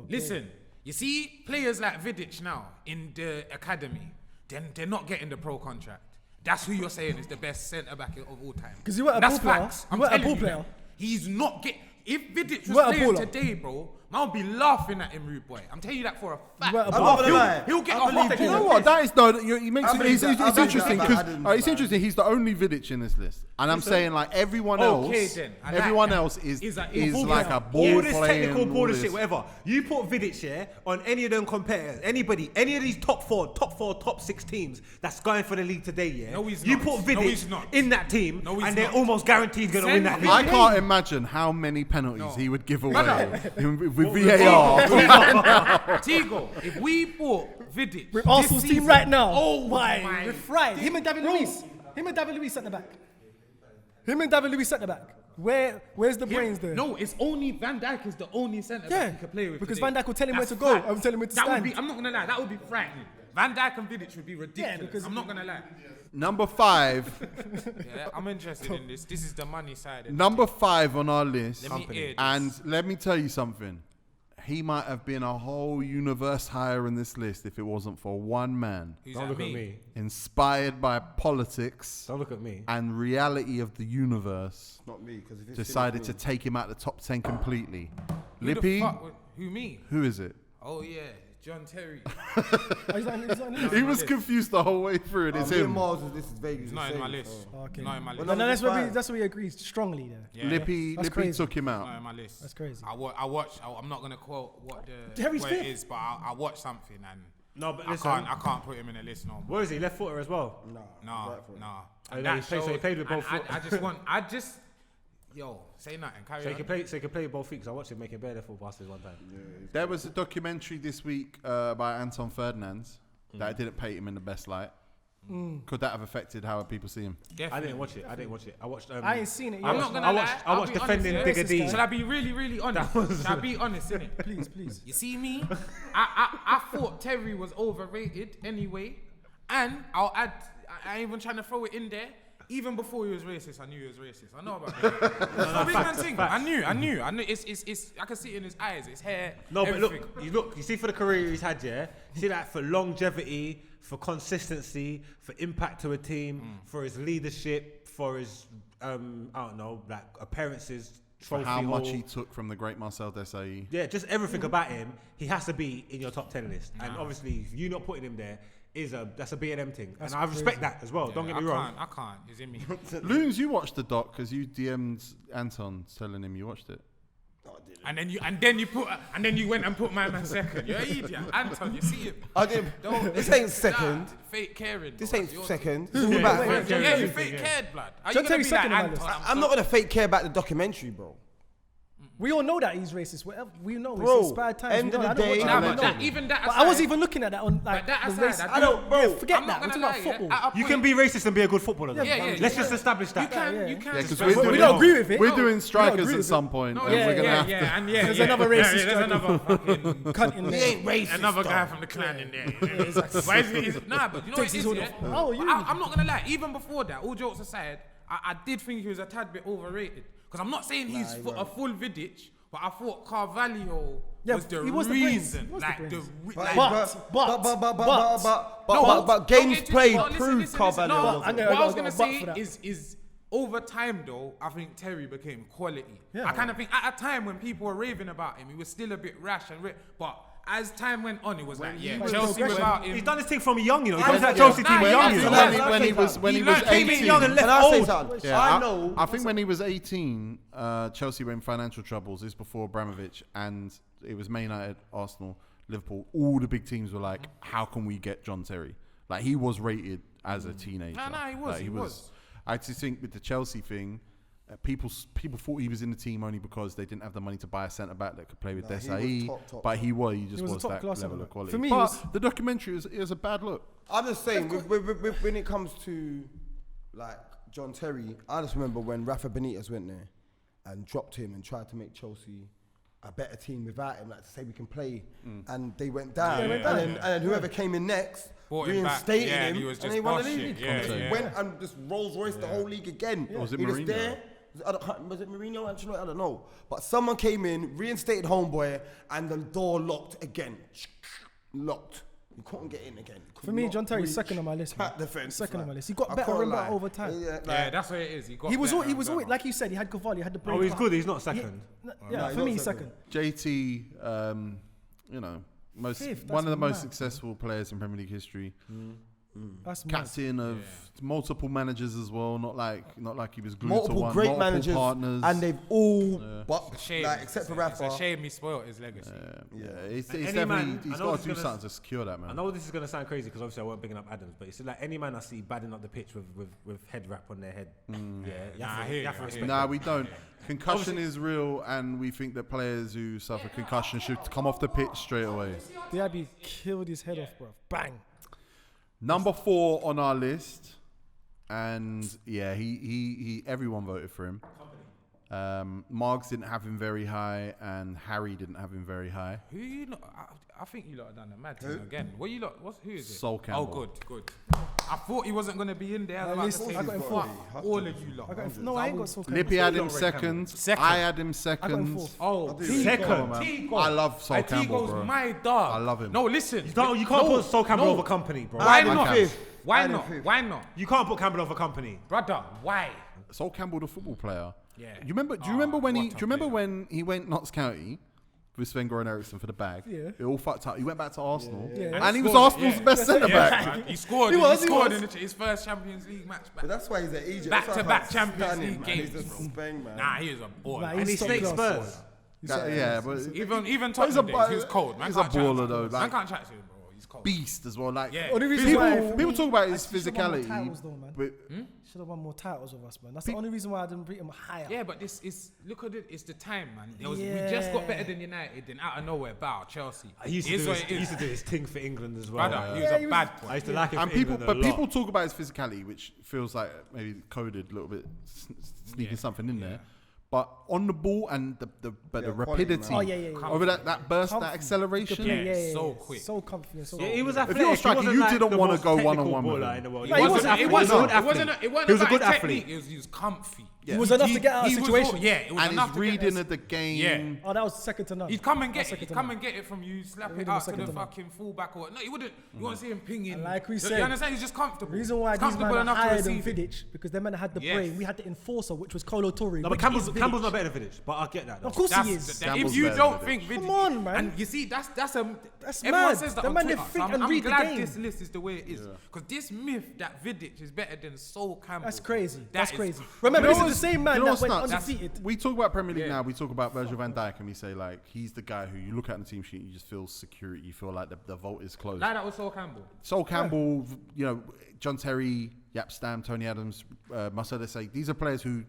Listen, you see players like Vidic now in the academy, then they're not getting the pro contract. That's who you're saying is the best centre back of all time. 'Cause you weren't a That's ball player. facts. You I'm weren't a telling ball you player. that. He's not get. If Vidic You was weren't a playing baller. today, bro, Man will be laughing at him, rude boy. I'm telling you that for a fact. Well, I'm not gonna lie. He'll get I off believe after you. You know this. what? That is no. He makes I it. believe It's that. I interesting believe because that. it's interesting. He's the only Vidic in this list, and I'm saying like everyone Okay, else, then. I like everyone that. else is Is a- like a ball all this playing, technical all bullshit, this. whatever. You put Vidic on any of them competitors, anybody, any of these top four, top 6 teams that's going for the league today, yeah. No, he's you not. put No, he's Vidic not. in that team, No, he's and they're not. almost guaranteed going to win that Send league. I can't imagine how many penalties No. he would give away Brother. with VAR. Tigo, if we bought Vidic With this Arsenal's team season- right now. Oh my. my. We're fried. Him and David Luiz. Him and David Luiz at the back. Him and David Luiz at the back. Where's the brains there? No, it's only Van Dijk is the only centre Yeah, back he can play with. because today. Van Dijk will tell him where That's to go. fact. I will tell him where to That stand. would be. I'm not gonna lie. That would be frightening. Van Dijk and Vidic would be ridiculous. because- I'm not gonna lie. Number 5. Yeah, I'm interested in this. This is the money side. Of Number 5 on our list. Let me hear this. And let me tell you something. He might have been a whole universe higher in this list if it wasn't for one man. Who's Don't that, look at me. Inspired by politics Don't look at me. and reality of the universe, Not me, because if it's decided to take him out of the top 10 completely. Who the Lippy, fuck would- who me? who is it? Oh yeah, John Terry. Oh, he's not in the He list. was confused the whole way through and it's me and him. Mars, this is Vegas. He's not in my list. Okay. Not in my list. Well, No, That's that's where we agree strongly there. Yeah. Lippy That's Lippy crazy. took him Not out. in my list. That's crazy. I watched. I'm not gonna quote what Terry's what it fifth. is, but I watched something and No, but I listen. can't put him in a list no more. Where is he? Left footer as well. No. Oh, And yeah, that he played- so he showed- played with both and foot. I just yo say nothing. Carry So on. he can play both feet. 'Cause I watched him making bare full passes one time. There was a documentary this week by Anton Ferdinand that didn't paint him in the best light. Could that have affected how people see him? I Definitely. didn't watch it. I watched. I ain't seen it I'm yet. not gonna I lie. watched I'll Defending be honest, yeah? Digger Racist D. guy. Shall I be really honest? Shall I be honest, innit? Please. You see me? I thought Terry was overrated anyway, and I'll add. I ain't even trying to throw it in there. Even before he was racist, I knew he was racist. I know about that. Big man thing. I knew. It's. I can see it in his eyes, his hair. No, but everything. you see for the career he's had, yeah. You see that for longevity, for consistency, for impact to a team, for his leadership, for his I don't know, like appearances, For trophy how much haul. he took from the great Marcel Desailly. Yeah, just everything about him. He has to be in your top 10 list, and obviously, if you not putting him there that's a B&M thing, and I respect that as well. Don't get me wrong. I can't. It's in me. Loons, you watched the doc because you DM'd Anton telling him you watched it. And then you went and put my man second. You're an idiot, Anton. You see him? I did. This ain't second. Nah, fake caring. This bro. ain't Yours- second. This is about wait, Yeah, you fake cared, blood. Are John you gonna Terry's be like second on my Anton? list. I'm not gonna fake care about the documentary, bro. We all know that he's racist. Whatever we know, Bro, it's inspired times. end We know of that. the I don't day- watch it, Nah, I but don't that, know. even that But aside, I wasn't even looking at that on like But that the aside, race. I don't, bro. Forget I'm that. not We're gonna talking lie, about yeah, football. at a You point- can be racist and be a good footballer. though. Yeah. Let's just establish that. You can. Yeah, You yeah. can. Yeah, because just- we don't agree with it. We're No, doing we don't strikers agree at with some it. point. No, and we're gonna have to. and There's another racist There's striker. another fucking Cunt in He there. ain't racist. another guy though. from the clan in there. Why is he? Nah, but you know what Takes it his is, hood yeah? off. Oh, you. I'm not gonna lie. Even before that, all jokes aside, I did think he was a tad bit overrated. Because I'm not saying he's a full Vidic, but I thought Carvalho Yeah, was the he was the brains. reason. He was the Like brains. But games played Listen, prove listen. Carvalho. No, wasn't. I'm gonna- what I was I'll gonna go back say for that. is over time though, I think Terry became quality. Yeah. I kind of think at a time when people were raving about him, he was still a bit rash and but as time went on, it was like, yeah, was Chelsea progression. without him. He's done this thing from young, you know. He I comes to that know. Chelsea team Nah, young, yeah, you yeah, know. yeah. when he was He 18. Came in young and Can left I say old. something? Yeah, I know. I think when he was 18, Chelsea were in financial troubles. This before Abramovich, and it was Man United, Arsenal, Liverpool. All the big teams were like, "How can we get John Terry?" Like he was rated as a teenager. Nah, he was, Like, he was. I just think with the Chelsea thing, people thought he was in the team only because they didn't have the money to buy a centre back that could play with Nah, he Desailly. was top. But he just was a was top that class level centre of back. quality. For me, but it was- the documentary is a bad look. I'm just saying, when it comes to like John Terry, I just remember when Rafa Benitez went there and dropped him and tried to make Chelsea a better team without him, like to say we can play, and they went down. they went and, down. then whoever came in next Brought him back. reinstated Yeah, him, he was and just they won the boss league. shit. Yeah, He just yeah. went and just Rolls Royce the whole league again. Was it he was Mourinho? there. Was it Mourinho? Actually, I don't know. But someone came in, reinstated homeboy, and the door locked again. Locked. You couldn't get in again. For me, John Terry's second on my list. Man. Second on my list. He got better and better over time. Yeah, that's what it is. He was always like you said. He had Carvalho, he had the break. Oh, he's good. He's not second. Yeah, for me, he's second. JT, you know, one of the most successful players in Premier League history. That's captain of multiple managers as well. Not like he was glued multiple to one. Great multiple managers, partners, and they've all, shame, like except for Rafa. It's a shame he spoiled his legacy. He's definitely he's got to do something to secure that, man. I know this is gonna sound crazy because obviously I weren't picking up Adams, but it's like any man I see badding up the pitch with head wrap on their head. You have to respect. Nah, we don't. Concussion is real, and we think that players who suffer concussion should come off the pitch straight away. Diaby killed his head off, bro. Bang. Number 4 on our list, and he everyone voted for him. Margs didn't have him very high, and Harry didn't have him very high. Who you lot? I think you lot have done a mad thing again. What you lot? Who is it? Sol Campbell. Oh, good. I thought he wasn't going to be in there. I was about to say, I got him fuck all of you lot. I ain't got Sol Campbell. Lippy had him second. I had him I got him second. fourth. Oh, Second. I love Sol Campbell, bro. my dog. I love him. No, listen. You can't put Sol Campbell over Company, bro. Why I not? can. Why not? Why not? You can't put Campbell over Company. Brother, why? Sol Campbell, the football player. Yeah. Do you remember when he went Notts County with Sven-Goran Eriksson for the bag? Yeah. It all fucked up. He went back to Arsenal, Yeah. and he was Arsenal's best centre back. He scored. He He was. scored in his first Champions League match. But that's why he's at Egypt. Back-to-back Champions League He's games, a bro. Spain, man. Nah, he is a baller. Nah, And he top snaked class. Spurs. But Even But he's Tottenham days, he was cold. Man he's a can't chat to baller him. though. Man Like, can't chat to him, bro. He's cold. beast as well. Like Yeah. Only reason why people talk about his I should have won more physicality. titles though, man. But Should have won more titles with us, man. That's the only reason why I didn't put him higher. Yeah, but this is look at it. It's the time, man. We just got better than United. Then out of nowhere, bow Chelsea. He used to do his thing for England as well. Brother, he was a bad boy. I used to like him and for people, England a but lot. people talk about his physicality, which feels like maybe coded a little bit, sneaking something in there. But on the ball and the rapidity over that burst, that acceleration. Yeah, so quick. So comfy and so He was If athletic. you're a striker, He wasn't you like didn't the want to most go technical one-on-one with baller him. in the world. No, he wasn't. It wasn't He was a about good his athlete. technique. He was comfy. He was enough to get out of He was situation. all- Yeah, it was And enough his to get reading us- of the game. Yeah. Oh, that was second to none. He'd come and That was get it. second He'd to come none. and get it from you, slap Reading it was out to second the to none. fucking fullback or no, you wouldn't. You won't see him pinging. And like we You said, understand? He's just comfortable. The reason why He's these men comfortable are enough to higher than receive it. Vidic because them men had the Yes. brain. We had the enforcer, which was Kolo Toure. No, but which Campbell's is Vidic. not better than Vidic, but I get that. Though. Of course he is. Campbell's If you better don't than think Vidic. Vidic, Come on, man. and you see that's That's everyone mad. says that The on man, they Twitter. think So and I'm read the glad game. this list is the way it is because this myth that Vidic is better than Sol Campbell. That's crazy. that That's is crazy. crazy. Remember, You this know is the same man you know that what's went nuts? undefeated. We talk about Premier League Yeah. now. We talk about Virgil van Dijk, and we say like he's the guy who you look at in the team sheet, you just feel security. You feel like the vault is closed. Like that was Sol Campbell. Sol Campbell, you know, John Terry, Jaap Stam, Tony Adams, Marcel Desailly. These are players who,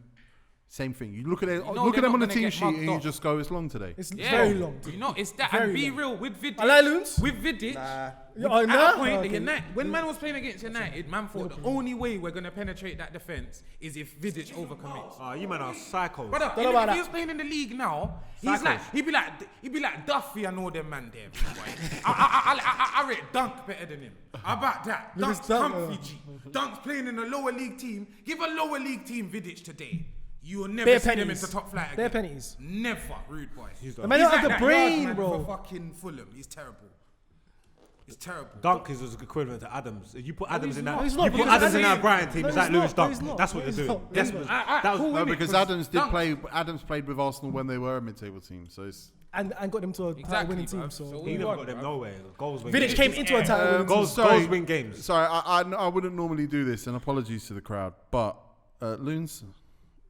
same thing. You look at it, know look they're at them on not the gonna team get sheet, mugged and you off. just go, it's long today. It's Yeah. very long. You know, it's that. Very And be long. real with Vidic. I like Loons. With Vidic. Oh, At nah? a point, Okay. the United, when man was playing against United, man thought the only way we're gonna penetrate that defense is if Vidic overcommits. Oh, you man are psychos. Brother, Don't know if about he was playing in the league now, he'd be like Duffy and all them man there. Boy. I rate Dunk better than him. How about that? Look at Dunk's Dunk, comfy, G. Dunk's playing in a lower league team. Give a lower league team Vidic today. You will never Bare see them pennies. into top flight again. Bare pennies. Never, rude boy. The man don't have the that brain, yard man bro. For fucking Fulham, he's terrible. He's terrible. Dunk is equivalent to Adams. You put Adams in that. No, he's not, You put because Adams in Adams- that Brighton team. No, It's he's like Lewis not. No, he's Dunk. not. That's what No, they're he's doing. not. That's He's what. not. That was Cool, No, innit? because 'Cause Adams did Dunk- play. Adams played with Arsenal when they were a mid-table team. So it's And got them to a title winning team. bruv. So He never got them nowhere. Goals win Vidic games. came into a title winning team. Goals win games. sorry. I wouldn't normally do this, and apologies to the crowd. But Loons,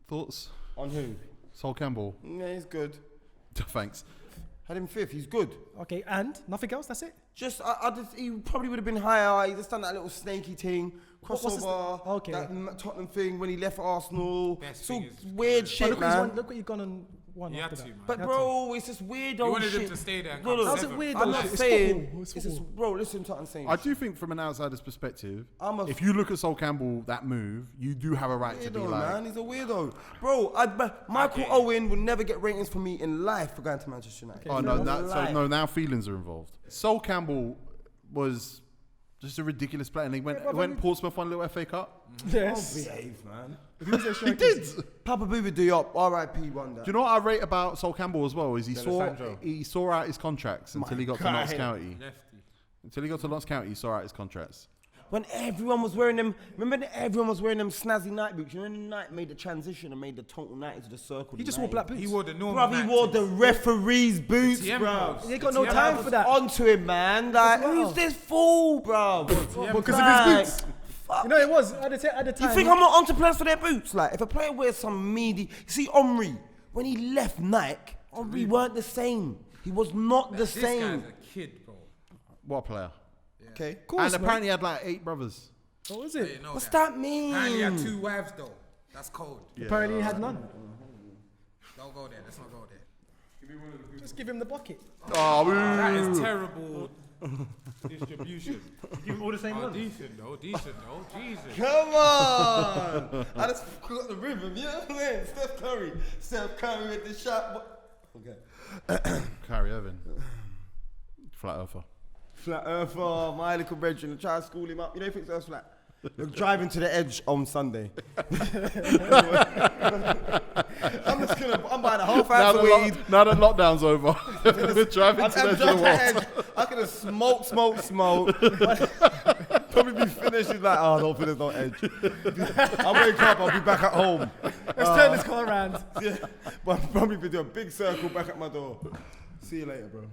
thoughts? On who? Sol Campbell. Yeah, he's good. Thanks. Had him fifth. He's good. Okay, and nothing else. That's it. Just, he probably would have been higher. He just done that little snaky thing, What's his- crossover, okay. that Tottenham thing when he left Arsenal. Best So thing is- weird But shit, look, man. look what he's gone on one He after had to, that. man. But He had bro, it's just weird You old wanted shit. him to stay there and No, come no, How's it seventh. weird? I'm though? not It's saying. football. It's It's just, football. bro, listen to what I'm saying. I do think from an outsider's perspective, I'm a if you look at Sol Campbell, that move, you do have a right to be Weirdo, like, man. He's a weirdo. Bro, Michael Okay. Owen will never get ratings for me in life for going to Manchester United. oh no, Life. now feelings are involved. Sol Campbell was just a ridiculous player, and he went Portsmouth won a little FA Cup. Yes. Behave, man. He did. Papa Booba Diop, R.I.P. won that. Do you know what I rate about Sol Campbell as well? Is he Alessandro. saw out his contracts until he got to Notts County. Lefty. Until he got to Notts County, he saw out his contracts. When everyone was wearing them, remember that everyone was wearing them snazzy night boots? You know, when Knight made the transition and made the total night to the circle. He just wore black boots. He wore the normal. Bruv, he wore the referee's boots, TM bruv. bros. He ain't got no time for that. Onto him, man. Like, who's this fool, bruv? Because of his boots. You know, it was at the time. You think I'm not onto players for their boots? Like, if a player wears some meaty... You see, Omri, when he left Nike, Omri weren't the same. He was not the same. This guy's a kid, bro. What a player. Okay. Of course, And apparently he had like 8 brothers. What was I it? didn't know What's that mean? Apparently he had 2 wives, though. That's cold. Apparently he had none. Don't go there. Let's not go there. Just give him the bucket. Oh, That is terrible distribution. Give him all the same ones. Decent, though. Jesus. Come on! I just got the rhythm, you know what I'm saying? Steph Curry with the shot. Okay. Kyrie Irving. Flat earther. Flat Earther, my little brethren, try to school him up. You know, he thinks that's flat. We're driving to the edge on Sunday. I'm buying a half ounce of weed. Now that lockdown's over, we're driving to the edge of the world. I could have smoked. Probably be finished. He's like, oh, don't finish, don't edge. I'll wake up, I'll be back at home. Let's turn this car around. Yeah, but I'll probably be doing a big circle back at my door. See you later, bro.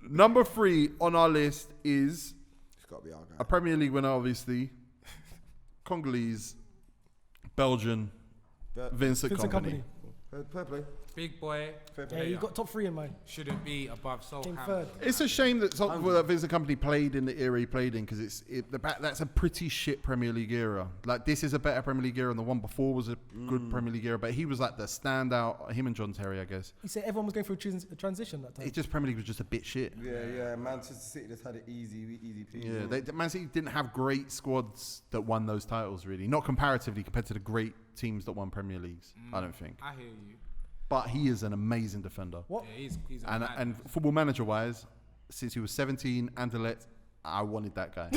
Number 3 on our list is It's got to be our guy. a Premier League winner, obviously. Congolese, Belgian, Vincent Kompany. Fair play. Big boy. Yeah, you got top 3 in mind. Shouldn't be above Came Southampton. third. It's a shame that Vincent Kompany played in the era he played in because that's a pretty shit Premier League era. Like, this is a better Premier League era, and the one before was a good Premier League era. But he was like the standout. Him and John Terry, I guess. You said everyone was going through a transition that time. It just Premier League was just a bit shit. Yeah. Manchester City just had it easy peasy. Yeah, Man City didn't have great squads that won those titles. Really, not comparatively compared to the great teams that won Premier Leagues. I don't think. I hear you. But he is an amazing defender. What? Yeah, he's a man. And football manager wise, since he was 17, Anderlecht, I wanted that guy.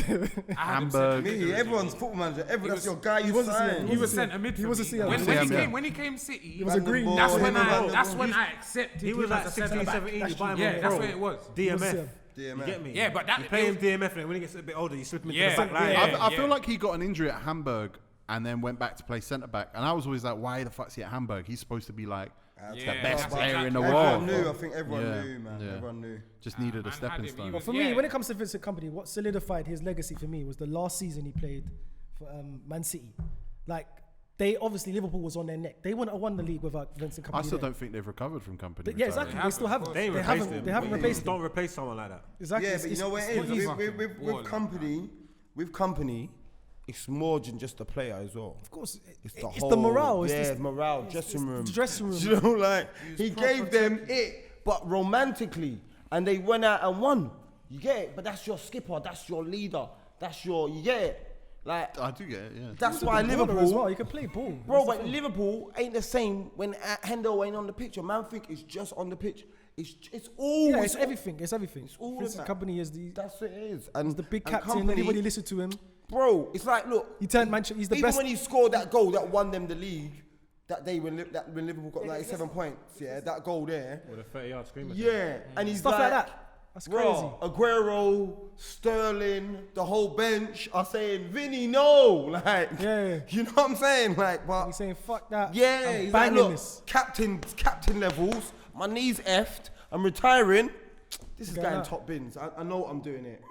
Hamburg. Me, everyone's football manager. That's your guy. You signed. He was centre mid. He was a CM. When he came City, He was a green. That's Ball, when him I accepted. He was him like as a centre 16, back. 17. You buy him Yeah, on that's pro. what it was. DMF. DMF. You get me? Yeah, but that you play him DMF, and when he gets a bit older, you slip him into Yeah. the back line. Yeah. I feel like he got an injury at Hamburg and then went back to play centre back. And I was always like, why the fuck's he at Hamburg? He's supposed to be like the best player in the Everyone world. knew. I think everyone Yeah. knew, man. Yeah. Everyone knew. Just needed a Man stepping had him. stone. He But was- for me, when it comes to Vincent Kompany, what solidified his legacy for me was the last season he played for Man City. Like, Liverpool was on their neck. They wouldn't have won the league without Vincent Kompany. I still there. don't think they've recovered from Kompany. Yeah, exactly. They still haven't. They ain't They replaced haven't. him. They haven't replaced him. Don't replace someone like that. Exactly. Yeah, but you know what it is? With company, it's more than just the player as well. Of course, It's it's whole, the morale. It's yeah, just morale, dressing room. the dressing room. You know, like he gave them it, but romantically, and they went out and won. You get it? But that's your skipper. That's your leader. You get it? Like I do get it, yeah. that's He's a why good baller Liverpool. as well. You can play ball, Bro, That's the but thing. Liverpool ain't the same when Hendo ain't on the pitch. A man think it's just on the pitch. It's all. Yeah, it's everything. It's everything. It's all Vincent of that. Kompany is the That's what it is. And the big and captain. Kompany- Everybody listened to him. Bro, it's like look. He turned Manchester. He's the Even best. when he scored that goal that won them the league, that day when Liverpool got 97 points, yeah, that goal there, With a 30-yard screamer. yeah, and he's Stuff like that. That's crazy. Bro, Aguero, Sterling, the whole bench are saying, Vinny, no, like, Yeah. you know what I'm saying, like, but He's saying, "Fuck that." yeah, I'm he's like, banging look, this. captain levels, my knees effed, I'm retiring. This is Go getting out. top bins. I know what I'm doing it.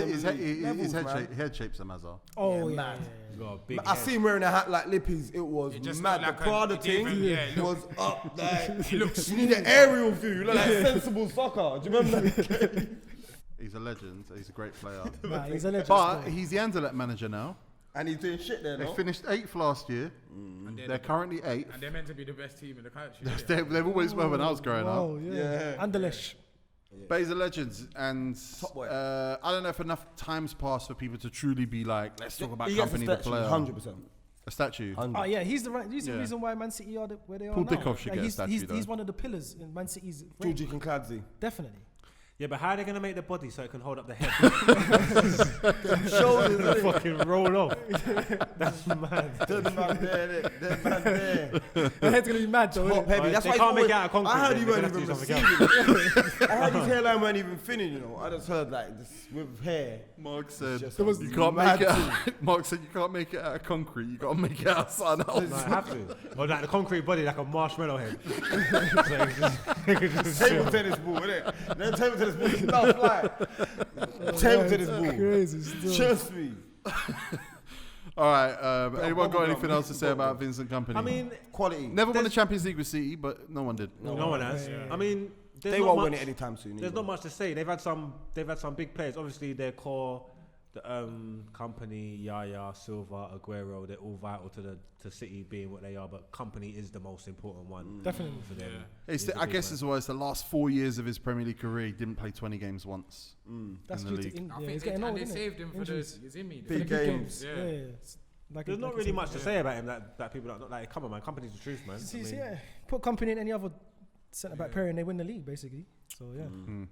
His head shape's a mazza. Oh yeah. mad. He's got a big I head. see him wearing a hat like Lippies. It was It just mad. looked The like Prada it thing gave him- yeah, it was up. Like, He looks you need an aerial view, like sensible soccer. Do you remember that? He's a legend. He's a great player. Nah, he's a legend. But still. he's the Anderlecht manager now. And he's doing shit there, They no? finished 8th last year. And They're currently 8th. they're meant to be the best team in the country. They've always were when I was growing up. Oh yeah. Anderlecht. But he's a legend, and Top boy. I don't know if enough time's passed for people to truly be like, let's talk about He gets a Kompany, the statue, player. 100%. A statue. Oh yeah, he's the right. He's the Yeah. reason why Man City are where they are Paul now. Dickoff should get a statue, he's though. one of the pillars in Man City's reign. Georgie Concladze. Definitely. Yeah, but how are they gonna make the body so it can hold up the head? Shoulders, Fucking roll off. That's mad. Dead man there. The head's gonna be mad though. Top Innit? heavy. That's They why can't he's make it out of concrete, I heard then. he They're weren't gonna even have to do receiving it. I heard his hairline weren't even thinning, you know. I just heard like this with hair. Mark said Just you can't mad make it. Mark said you can't make it out of concrete. You got to make it out of something else. No, I have to. Or like the concrete body, like a marshmallow head. Table tennis ball, innit? Then table tennis ball is enough, like. Table tennis ball. Crazy still. Trust me. All right. Anyone got bubble anything gum, else to say about Vincent Kompany? I mean, Quality. never won the Champions League with City, but no one did. no one has. I mean, there's They not won't much, win it anytime soon. There's either. not much to say. They've had some big players. Obviously, their core, the Kompany, Yaya, Silva, Aguero. They're all vital to City being what they are. But Kompany is the most important one. Definitely. For them. I guess as well as the last 4 years of his Premier League career, he didn't play 20 games once. That's in the due to league. in, I yeah, think he's getting old. they Isn't saved him for Injuries. his image. Big Big games. Yeah. It's like There's it- not like really it's- much to say about him that people don't like. Come on, man. Kompany's the truth, man. I mean, Yeah, put Kompany in any other centre back pair and they win the league basically. So yeah,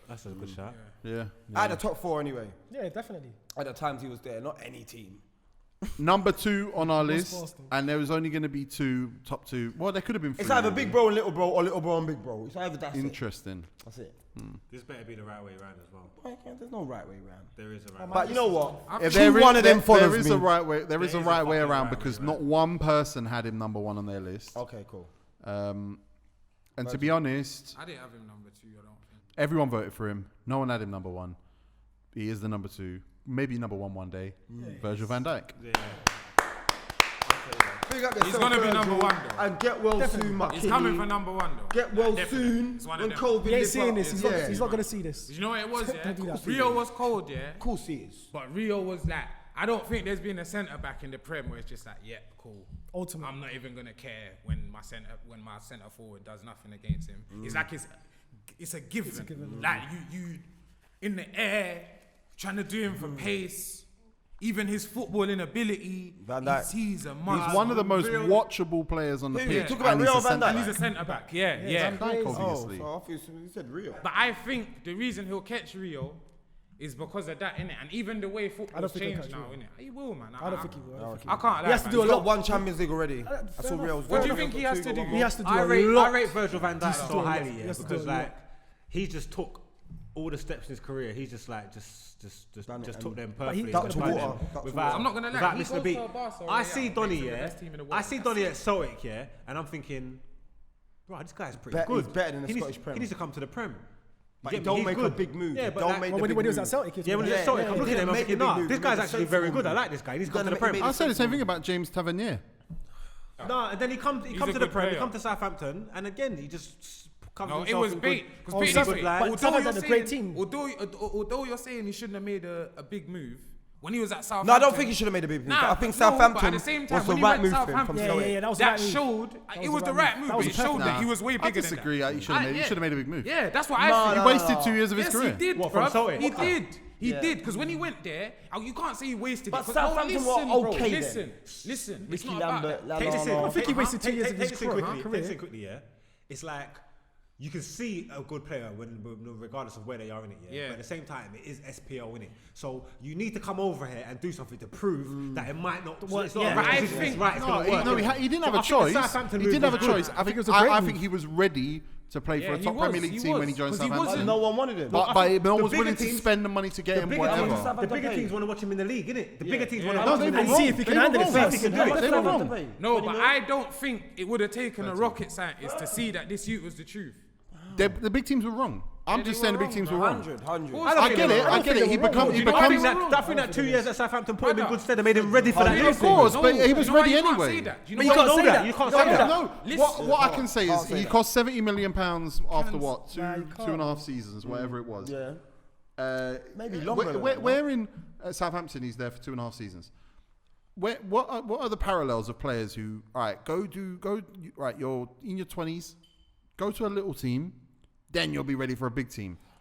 that's a good shot. Yeah. I had a top 4 anyway. yeah, definitely. At the times he was there, not any team. Number 2 on our What's list, faster? and there was only going to be top two. Well, there could have been 3. It's either maybe. big bro and little bro, or little bro and big bro. It's either that's it. Interesting. That's it. This better be the right way around as well. There's no right way round. There is a right way. But you know what? If Two one of them follows there is me. a right way. There is a right way fucking around right way because around. not one person had him number 1 on their list. Okay, cool. And to be honest, I didn't have him number 2. I don't think. everyone voted for him. No one had him number 1. He is the number 2, maybe number 1 one day. Virgil van Dijk. Yeah. Big up He's gonna be number 1 though. And get well soon, my He's kiddie. coming for number 1 though. Get well Definitely. soon. It's one of When them. COVID He ain't live seeing up. this. He's Yeah. not. He's not gonna see this. You know what it was, yeah? Don't do that. Rio was cold, yeah? Of course he is. But Rio was like, I don't think there's been a centre back in the Prem where it's just like, yeah, cool. Ultimate. I'm not even gonna care when my centre forward does nothing against him. It's like it's a given. Like you in the air trying to do him for pace. Even his footballing ability, Van Dijk. he's a monster. He's one of the most watchable players on the Who? pitch. Talk about and he's Rio a Van centre Dijk. And he's a back. centre back, yeah. Van Dijk, obviously. Oh, so you said real. But I think the reason he'll catch Rio is because of that, innit? And even the way I don't football's think he'll changed catch now, Rio. innit? He will, man. I don't think he will. I don't think he I can't lie. He has to man. do a He's lot. got 1 Champions League already. fair That's all enough. real. What do you think he has to do? He has to do I a rate lot. Virgil van Dijk to do so a lot. highly, He yeah, has to do because a lot. like he just took all the steps in his career. He just Done it took and- them But he- perfectly. Duck just to like water, them duck to without- water. I'm not gonna lie, without he missing a goes beat. to a Barca I already, see yeah, Donny, makes him the yeah. best team in the world. I see Donny at Celtic, yeah, and I'm thinking, right, this guy's pretty Bet- good. he's better than the He needs- Scottish Prem. He needs to come to the Prem. But You he get me? don't He's make a good. big move. Yeah, He but don't like- make Well, the when he was big at move. Celtic, he was Yeah, when good. he's at Celtic, I'm he looking at him, didn't I'm make thinking, the big nah, move. this He guy's made actually the very sensible good. I move. like this guy. He needs to He's come to the gonna Prem. make I said the same thing about James Tavernier. No, and then he comes He's to a the good Prem, he player. comes to Southampton, and again, he just comes No, himself it was in bait. good- Because Oh, bait Southampton- is but although Southampton you're had a great saying- team. Although you're saying he shouldn't have made a big move when he was at Southampton. No, I don't think he should have made a big move. Nah, I think no, but Southampton at the same time, was the when he right went move for him Southampton, from Yeah, Celtic. yeah, yeah, that was the that right move. showed That it was was the the right right move. move. That But was it showed perfect. that he was way I bigger than disagree. that. He should have made. He should have made a big move. Yeah, that's what No, I no, think. He wasted no. 2 years of his Yes, career. he did, What, from bruv. Celtic? He What? did. He Yeah. did. Because when he went there, you can't say he wasted But it. 'cause Southampton were listen, bro, okay then. listen. It's Ricky not about Lambert, that. Take this in. Lallana. I think he wasted 2 years of his Take this in career. quickly. Take this in quickly, yeah. It's like you can see a good player when regardless of where they are in it, yeah. Yeah. But at the same time, it is SPL in it. So you need to come over here and do something to prove that it might not. It's not yeah. a right I decision, it's think- right. It's gonna work. He didn't So have I a think the choice. Southampton He move didn't have a was good. choice. I think it was a great I move. think he was ready to play for Yeah, a top he Premier was, League he team when was. he joined 'Cause he Southampton. wasn't- No one wanted him. But I think no one the was willing bigger to teams- spend the money to get him bigger whatever. teams- Southampton The bigger paid. teams want to watch him in the league, innit? The bigger teams want to Yeah. watch No, him they in were the see league. if he wrong. can handle it They first. He can do were it. wrong. They were wrong. No, but I don't think it would have taken a rocket scientist to see that this youth was the truth. The big teams were wrong. I'm Yeah, just they saying were the big wrong, teams bro. were wrong. 100. I get it. I get it. He become. I think that 2 years at Southampton put him in good stead and made him ready for that. Yeah, Of course, no, but he was you know why ready you can't anyway. say that? You But know you why- can't say that. You can't No, say no, that. No, Listen. what I can say is say he that. cost £70 million after what Nah, you two can't. and a half seasons, whatever it was. Yeah. Maybe longer than that, Where in Southampton he's there for 2.5 seasons. What are the parallels of players who right? You're in your 20s, go to a little team, then you'll be ready for a big team.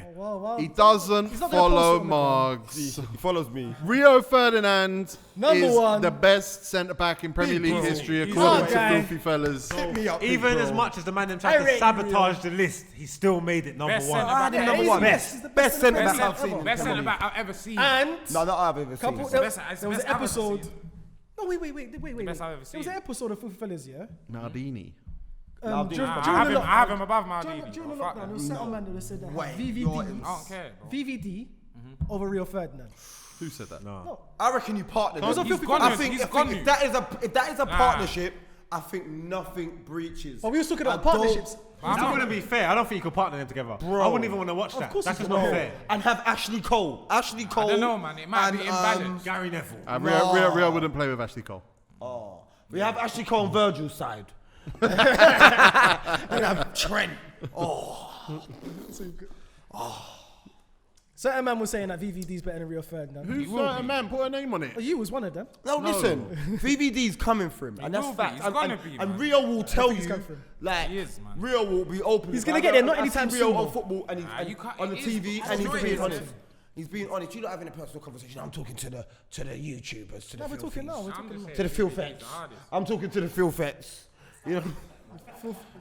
guy. Well, He doesn't He's not gonna post it follow on the ground. Margs. He follows me. Rio Ferdinand Number is one. the best centre back in Premier League bro. history, He's according a to guy. Filthy Fellas. Hit me up, Even big as bro. much as the man them I tried to rate sabotage the list, he still made it number Best one. centre I had him back. number He's one. the best. He's the Best centre best back I've centre seen. in Best Premier centre back League. I've ever seen. And No, that I've ever seen. Couple- It's the best there was I've an ever episode. seen. No, wait. Best I've ever There was seen. an episode of Filthy Fellas, yeah? Nardini. During I the have him above my During DD. the lockdown, there was certain man that said that Wait, VVD, I don't care, bro. VVD over Rio Ferdinand. Who said that? No. I reckon you partnered. He's them. gone I you. think He's if gone you. that is a partnership, I think nothing breaches. But we was talking about I don't- partnerships. That wouldn't be fair. I don't think you could partner them together. I wouldn't even want to watch that. course That's you just could. not No. fair. And have Ashley Cole. Ashley Cole. I don't know, man. It might and, be imbalanced. Gary Neville. Rio wouldn't play with Ashley Cole. We have Ashley Cole on Virgil's side. And have Trent. Certain man was saying that VVD's better than Rio Ferdinand. Who's certain man? Put a name on it. Oh, you was one of them. No, listen. VVD's coming for him, and that's will be. fact. He's And, gonna and, be, and man. Rio will tell he's you, coming for him. like, He is, man. Rio will be open. He's gonna get there, not I anytime see Rio soon, on though. football, and he's you can't- on the it is- TV, it's and he's not being easy. honest. He's being honest. You're not having a personal conversation. I'm talking to the YouTubers, to the No, we're talking now. We're I'm talking just now. to the saying, Phil he's the Fets. hardest. I'm talking to the Phil Fets. You know.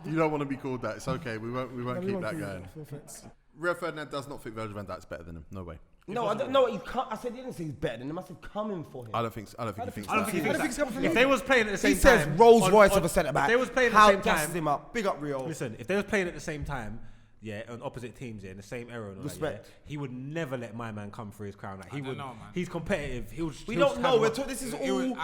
You don't want to be called that. It's okay. We won't No, we keep won't that do going. that. Full fence. Rio Ferdinand does not think Virgil van Dijk's better than him. No way. No, I don't know. I said he didn't say he's better than him. I said coming for him. I don't think. I don't think he thinks I don't that. think he I don't think thinks it's coming from that. If me. they was playing at the same He time, says Rolls on- Royce on- of a centre back. If they was playing at How the same gasses time, him up. Big up Rio. listen. If they was playing at the same time, yeah, on opposite teams, yeah, in the same era, and all that, Respect. yeah, he would never let my man come for his crown. Like he don't would. know, man. He's competitive. We don't know. This is all.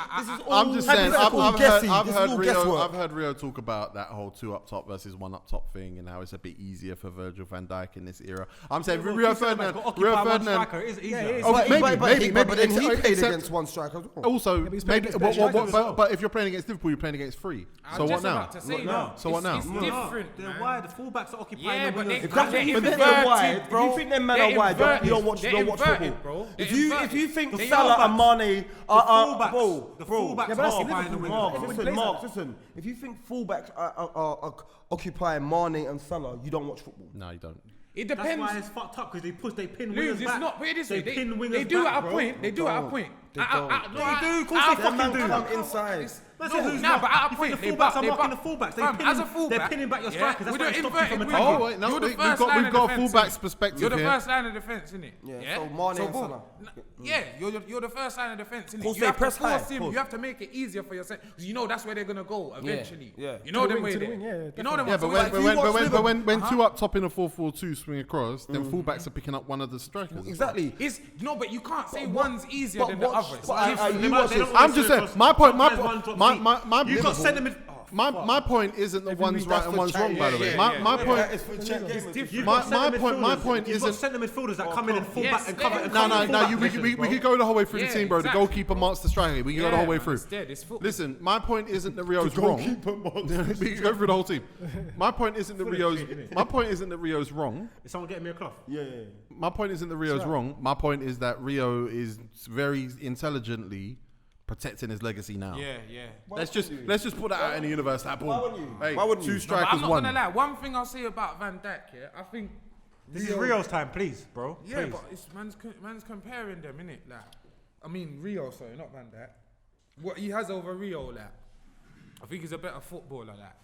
I'm just saying. I've This is all heard Rio. guesswork. I've heard Rio talk about that whole 2 up top versus 1 up top thing, and how it's a bit easier for Virgil van Dijk in this era. I'm saying Rio Ferdinand. Rio Ferdinand. It is easier. Oh, But maybe. then he except- played against one striker as well. Also, he's maybe. playing against better strikers as well. But if you're playing against Liverpool, you're playing against 3. I'm So what just now? about to say, now? So what now? It's different, They're man. wide. The fullbacks are occupying Yeah, the but wingers. they- But they're if they're inverted, wide, bro. if you think them men They're are wide, inverted. you don't watch They're football. inverted, bro. They're If you inverted. think They Salah are. and Mane fullbacks- the fullbacks Yeah, but that's are occupying the Liverpool. wingers. Everybody Listen, plays Mark, like listen. If you think fullbacks are occupying Mane and Salah, you don't watch football. No, you don't. It That's depends. why it's fucked up because they pin Lose, wingers it's back. not. Put it this way. pin They wingers do back, at a bro. point. They do at a point. They No, don't. they do, of course they Them man fucking do. come inside. That's No, it, who's nah, not? but at a You point, think they the buck- fullbacks are they marking the buck- fullbacks. Fam, They're as a fullback, pinning back your yeah, strikers. That's we why don't they stop you invert from it, attacking. Oh, wait, no, You're the we've first got line of a defense, fullback's innit? perspective You're the here. first line of defense, innit? Yeah, so Mane and boom. Salah. Yeah, you're the first line of defense, innit? Course You they have to press high, force him. course. You have to make it easier for yourself. You know that's where they're gonna go eventually. yeah. You know To the them wing, way to the there. wing, yeah, You know them. Yeah, so but like, when 2 up top in a 4-4-2 swing across, then fullbacks are picking up one of the strikers. Exactly. it's no, but you can't say But what- one's easier but than the watch- other. It's but I- different. you watch this. I'm just saying. My point. You've got centre mid. My point isn't the one's right and one's wrong. By the way, my point. It's for check game. You've My got centre point. My midfielders. point You've got isn't. centre midfielders that come in and full Yes, back and cover. yeah. and No, cover no, full no. back We positions, could go the whole way through the Yeah, team, bro. exactly. The goalkeeper marks the striker. We can go the whole way man, through. it's dead, it's football. Listen, my point isn't that Rio's wrong. We can go through the whole team. My point isn't that Rio's. My point isn't that Rio's wrong. Is someone getting me a cloth? Yeah. My point isn't that Rio's wrong. My point is that Rio is very intelligently protecting his legacy now. Yeah. Let's just put that out in the universe. That boom. Why wouldn't you? Hey, Why wouldn't you? 2 No, But I'm strikers not won. gonna lie. One thing I'll say about Van Dijk, yeah, I think. This is Rio's time, please, bro. Yeah, Please. but it's man's comparing them, innit? Like, I mean Rio, sorry, not Van Dijk. What he has over Rio, like, I think he's a better footballer, like,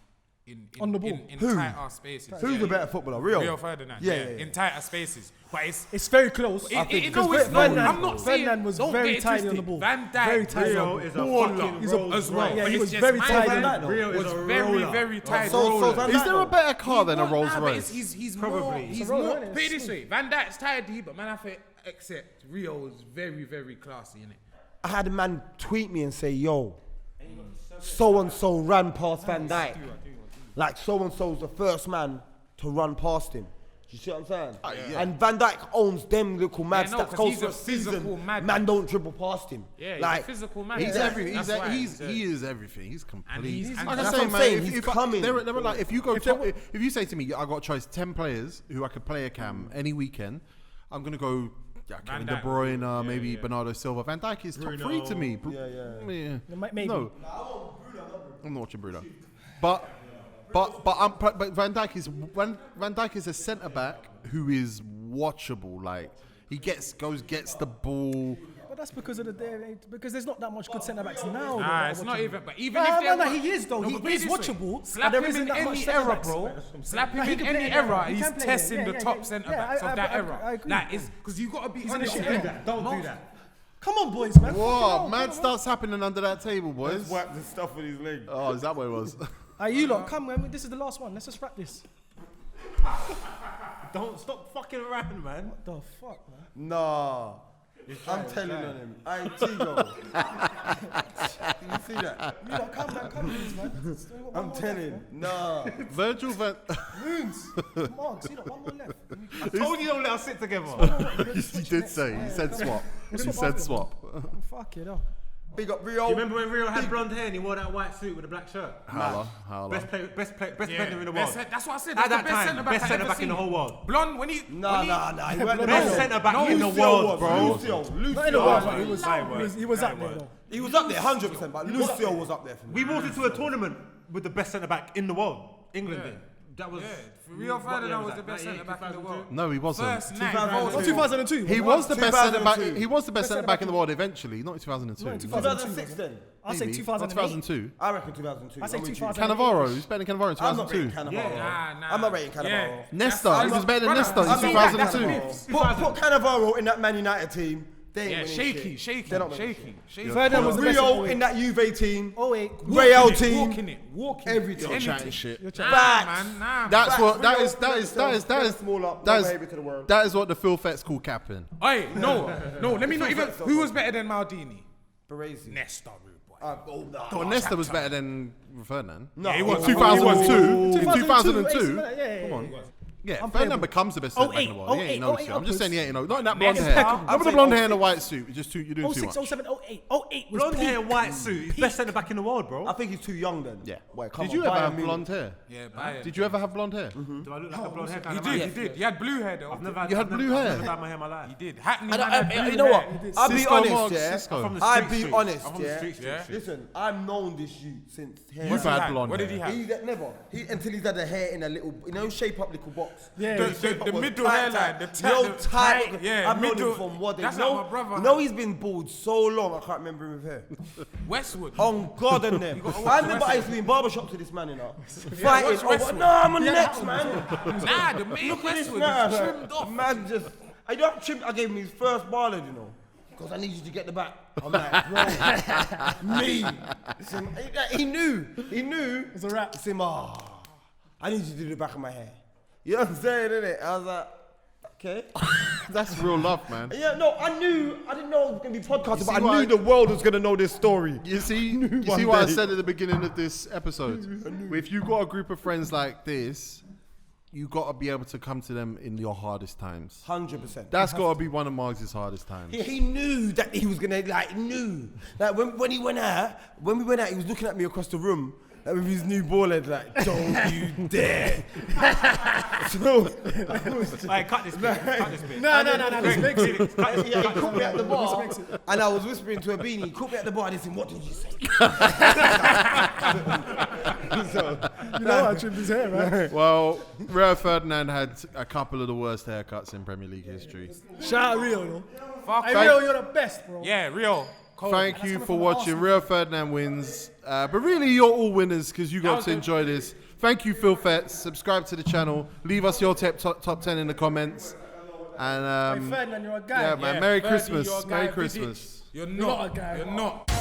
in On the ball. in Who? tighter spaces. Who's the better footballer? Rio. Rio Ferdinand. Yeah, Yeah, yeah, yeah. in tighter spaces. But It's very close. no, think- it's because no. Ferdinand- I'm not saying Ferdinand was don't very get it tiny on twisted. the ball. Van Dijk, Very tiny Rio on the is ball. a baller fucking He's a- Rolls as well. Yeah, But he it's was just very my tight. man Rio is was a very, roller. very tight. So roller. Is there a better car than a Rolls Nah, but Royce? he's Probably. more. It's He's a roller, more. innit? Put it this way: Van Dijk's tidy, but man, I have to accept Rio is very, very classy, innit? I had a man tweet me and say, yo, so and so ran past Van Dijk. Like so and so's the first man to run past him. You see what I'm saying? yeah. And Van Dijk owns them little mad no, stats. 'cause Goals he's for a a season, physical man madman. don't dribble past him. Yeah, he's like a physical man. He is everything. He's He is everything. He's complete. he's- like and I that's say, what I'm man, saying, if, he's if I- coming. they were like, if you go, if you say to me, I got a choice 10 players who I could play a cam any weekend, I'm gonna go. Yeah, Kevin De Dijk. Bruyne, maybe Bernardo Silva. Van Dijk is top 3 to me. Yeah. Maybe. No, I'm not watching Bruno. But Van Dijk is a centre back who is watchable. Like he gets the ball. But that's because of the day, because there's not that much good centre backs now. Nah, it's not even. But even if No, they're he is though. No, He but put is it this way, watchable. Slap There him isn't in that much any centre era, backs. bro. Slap him He in can play any in era. He He's can play, testing the yeah, top yeah. centre Yeah, backs of that I era. agree. Like, it's because you gotta be honest. in the with shit. them. Don't do Most- that. Come on, boys, man. Whoa, Come mad on. starts happening under that table, boys. Wipe the stuff with his leg. Oh, is that what it was? You lot, come, man. This is the last one. Let's just wrap this. Don't stop fucking around, man. What the fuck, man? Nah. I'm telling on him. I ain't Tigo. You see that? You lot, come, man. Come, please, man. I'm telling. Nah. Virgil van. Moons. Marks, you lot, one more left. I told you don't let us sit together. He did say. He said swap. He said swap. Fuck it up. Big up Rio. Do you remember when Rio had blonde hair and he wore that white suit with a black shirt? Howler. Best defender in the world. That's what I said. At That's that the best time, centre-back best I've centre ever back in the seen. whole world. Blonde, when he... Nah. He weren't the Best best. centre back in the Lucio world, was. bro. Lucio. Not in the world, but he was up there, though. He was up there 100%, but Lucio was up there for me. We walked into a tournament with the best centre back in the world. England did. That was Rio Ferdinand was the best centre-back in the world. No, he wasn't. First night. Not 2002. He was the best centre back. 2002. He was the best centre back in the world eventually, not in 2002. Not in 2006 then. I say Maybe. 2008. Not 2002. I reckon 2002. I say I'm with you. 2008. Cannavaro. He's better than Cannavaro in I'm not rating 2002. Cannavaro. Nah. I'm not rating Cannavaro. Nesta. He was better than Nesta in I'm not 2002. Put Cannavaro in that Man United team. They ain't Yeah, winning shit. They're not winning shit. Ferdinand was the best. Rio in that Juve team. 08. Real team. Walking Everything. Anything. Chatting shit. Nah. That's what. That Rio, is. That is. That is. That is. small up, That no baby to the is. world. That is what the FilthyFellas call capping. Hey, no. Let me not even... Who was better than Maldini? Baresi. Nesta, rude boy. Oh, Nesta was better than Ferdinand. No, he was. 2002. In 2002. 2002. Yeah. Come on. Yeah, Unplayable. Ferdinand becomes the best centre back in the world. He ain't no 08 shit. I'm just saying he ain't no. Not in that Nesta. blonde hair. I'm Not with the saying blonde hair and the 06. white suit. You're doing too 06, much. 07, 08. 08 was Blonde hair, peak. white suit. He's best centre back in the world, bro. I think he's too young then. Yeah. Wait, come Did on, you ever Bayern have Munich. blonde hair? Yeah, Bayern. Did you ever have blonde hair? Do I look like a blonde hair kind He of man? did. He did. He had blue hair though. Never You had blue I've hair? never dyed my hair in my life. He did. Hackney I man don't- had blue you know what? hair. I'll be Cisco honest, Marks, yeah. Cisco. From the I'll street be streets. honest, I'm from the yeah. street streets. Listen, I've known this youth since hair. You've had blonde What did he hair. have? Never. Until he's had the hair in a little, shape up little box. Yeah. The middle hairline. The tight. Yeah, I've known middle. him from what they That's know. like my brother. You know he's been bald so long, I can't remember him with hair. Westwood. On God and them. I remember I used to be in barbershop to this man, you know. what's Fighting over, Westwood? no, I'm on next, man. Nah, the main Look at this Westwood man. is trimmed off. Man just, I don't trim, I gave him his first barley, you know. Because I need you to get the back. I'm like, bro, me. Listen, he knew. It's a wrap. It's him, I need you to do the back of my hair. You know what I'm saying, innit? I was like, okay. That's real love, man. Yeah, no, I didn't know it was going to be podcasted, but see I why knew I- the world was going to know this story. You see One what I day. said at the beginning of this episode? If you got a group of friends like this, you got to be able to come to them in your hardest times. 100%. That's got to be one of Marks' hardest times. He knew that he was gonna knew. Like when we went out, he was looking at me across the room with his new ball head, like, don't you dare. So Alright, cut this bit. Cut this bit. No. This makes it. he caught me at the bar, and I was whispering to a beanie. He caught me at the bar and he said, "What did you say?" You know I trimmed his hair, right? Well, Rio Ferdinand had a couple of the worst haircuts in Premier League history. Shout out Rio, though. Fuck. Hey, Rio, you're the best, bro. Yeah, Rio. Thank you for watching. Rio Ferdinand wins. But really, you're all winners because you got to enjoy this. Thank you, FilthyFellas. Subscribe to the channel. Leave us your top 10 in the comments. And Hey, Ferdinand, you're a guy. yeah, man. Yeah, Merry Fergie, Christmas. you're a guy, Merry Vidic. Christmas. You're not not. a guy. You're not.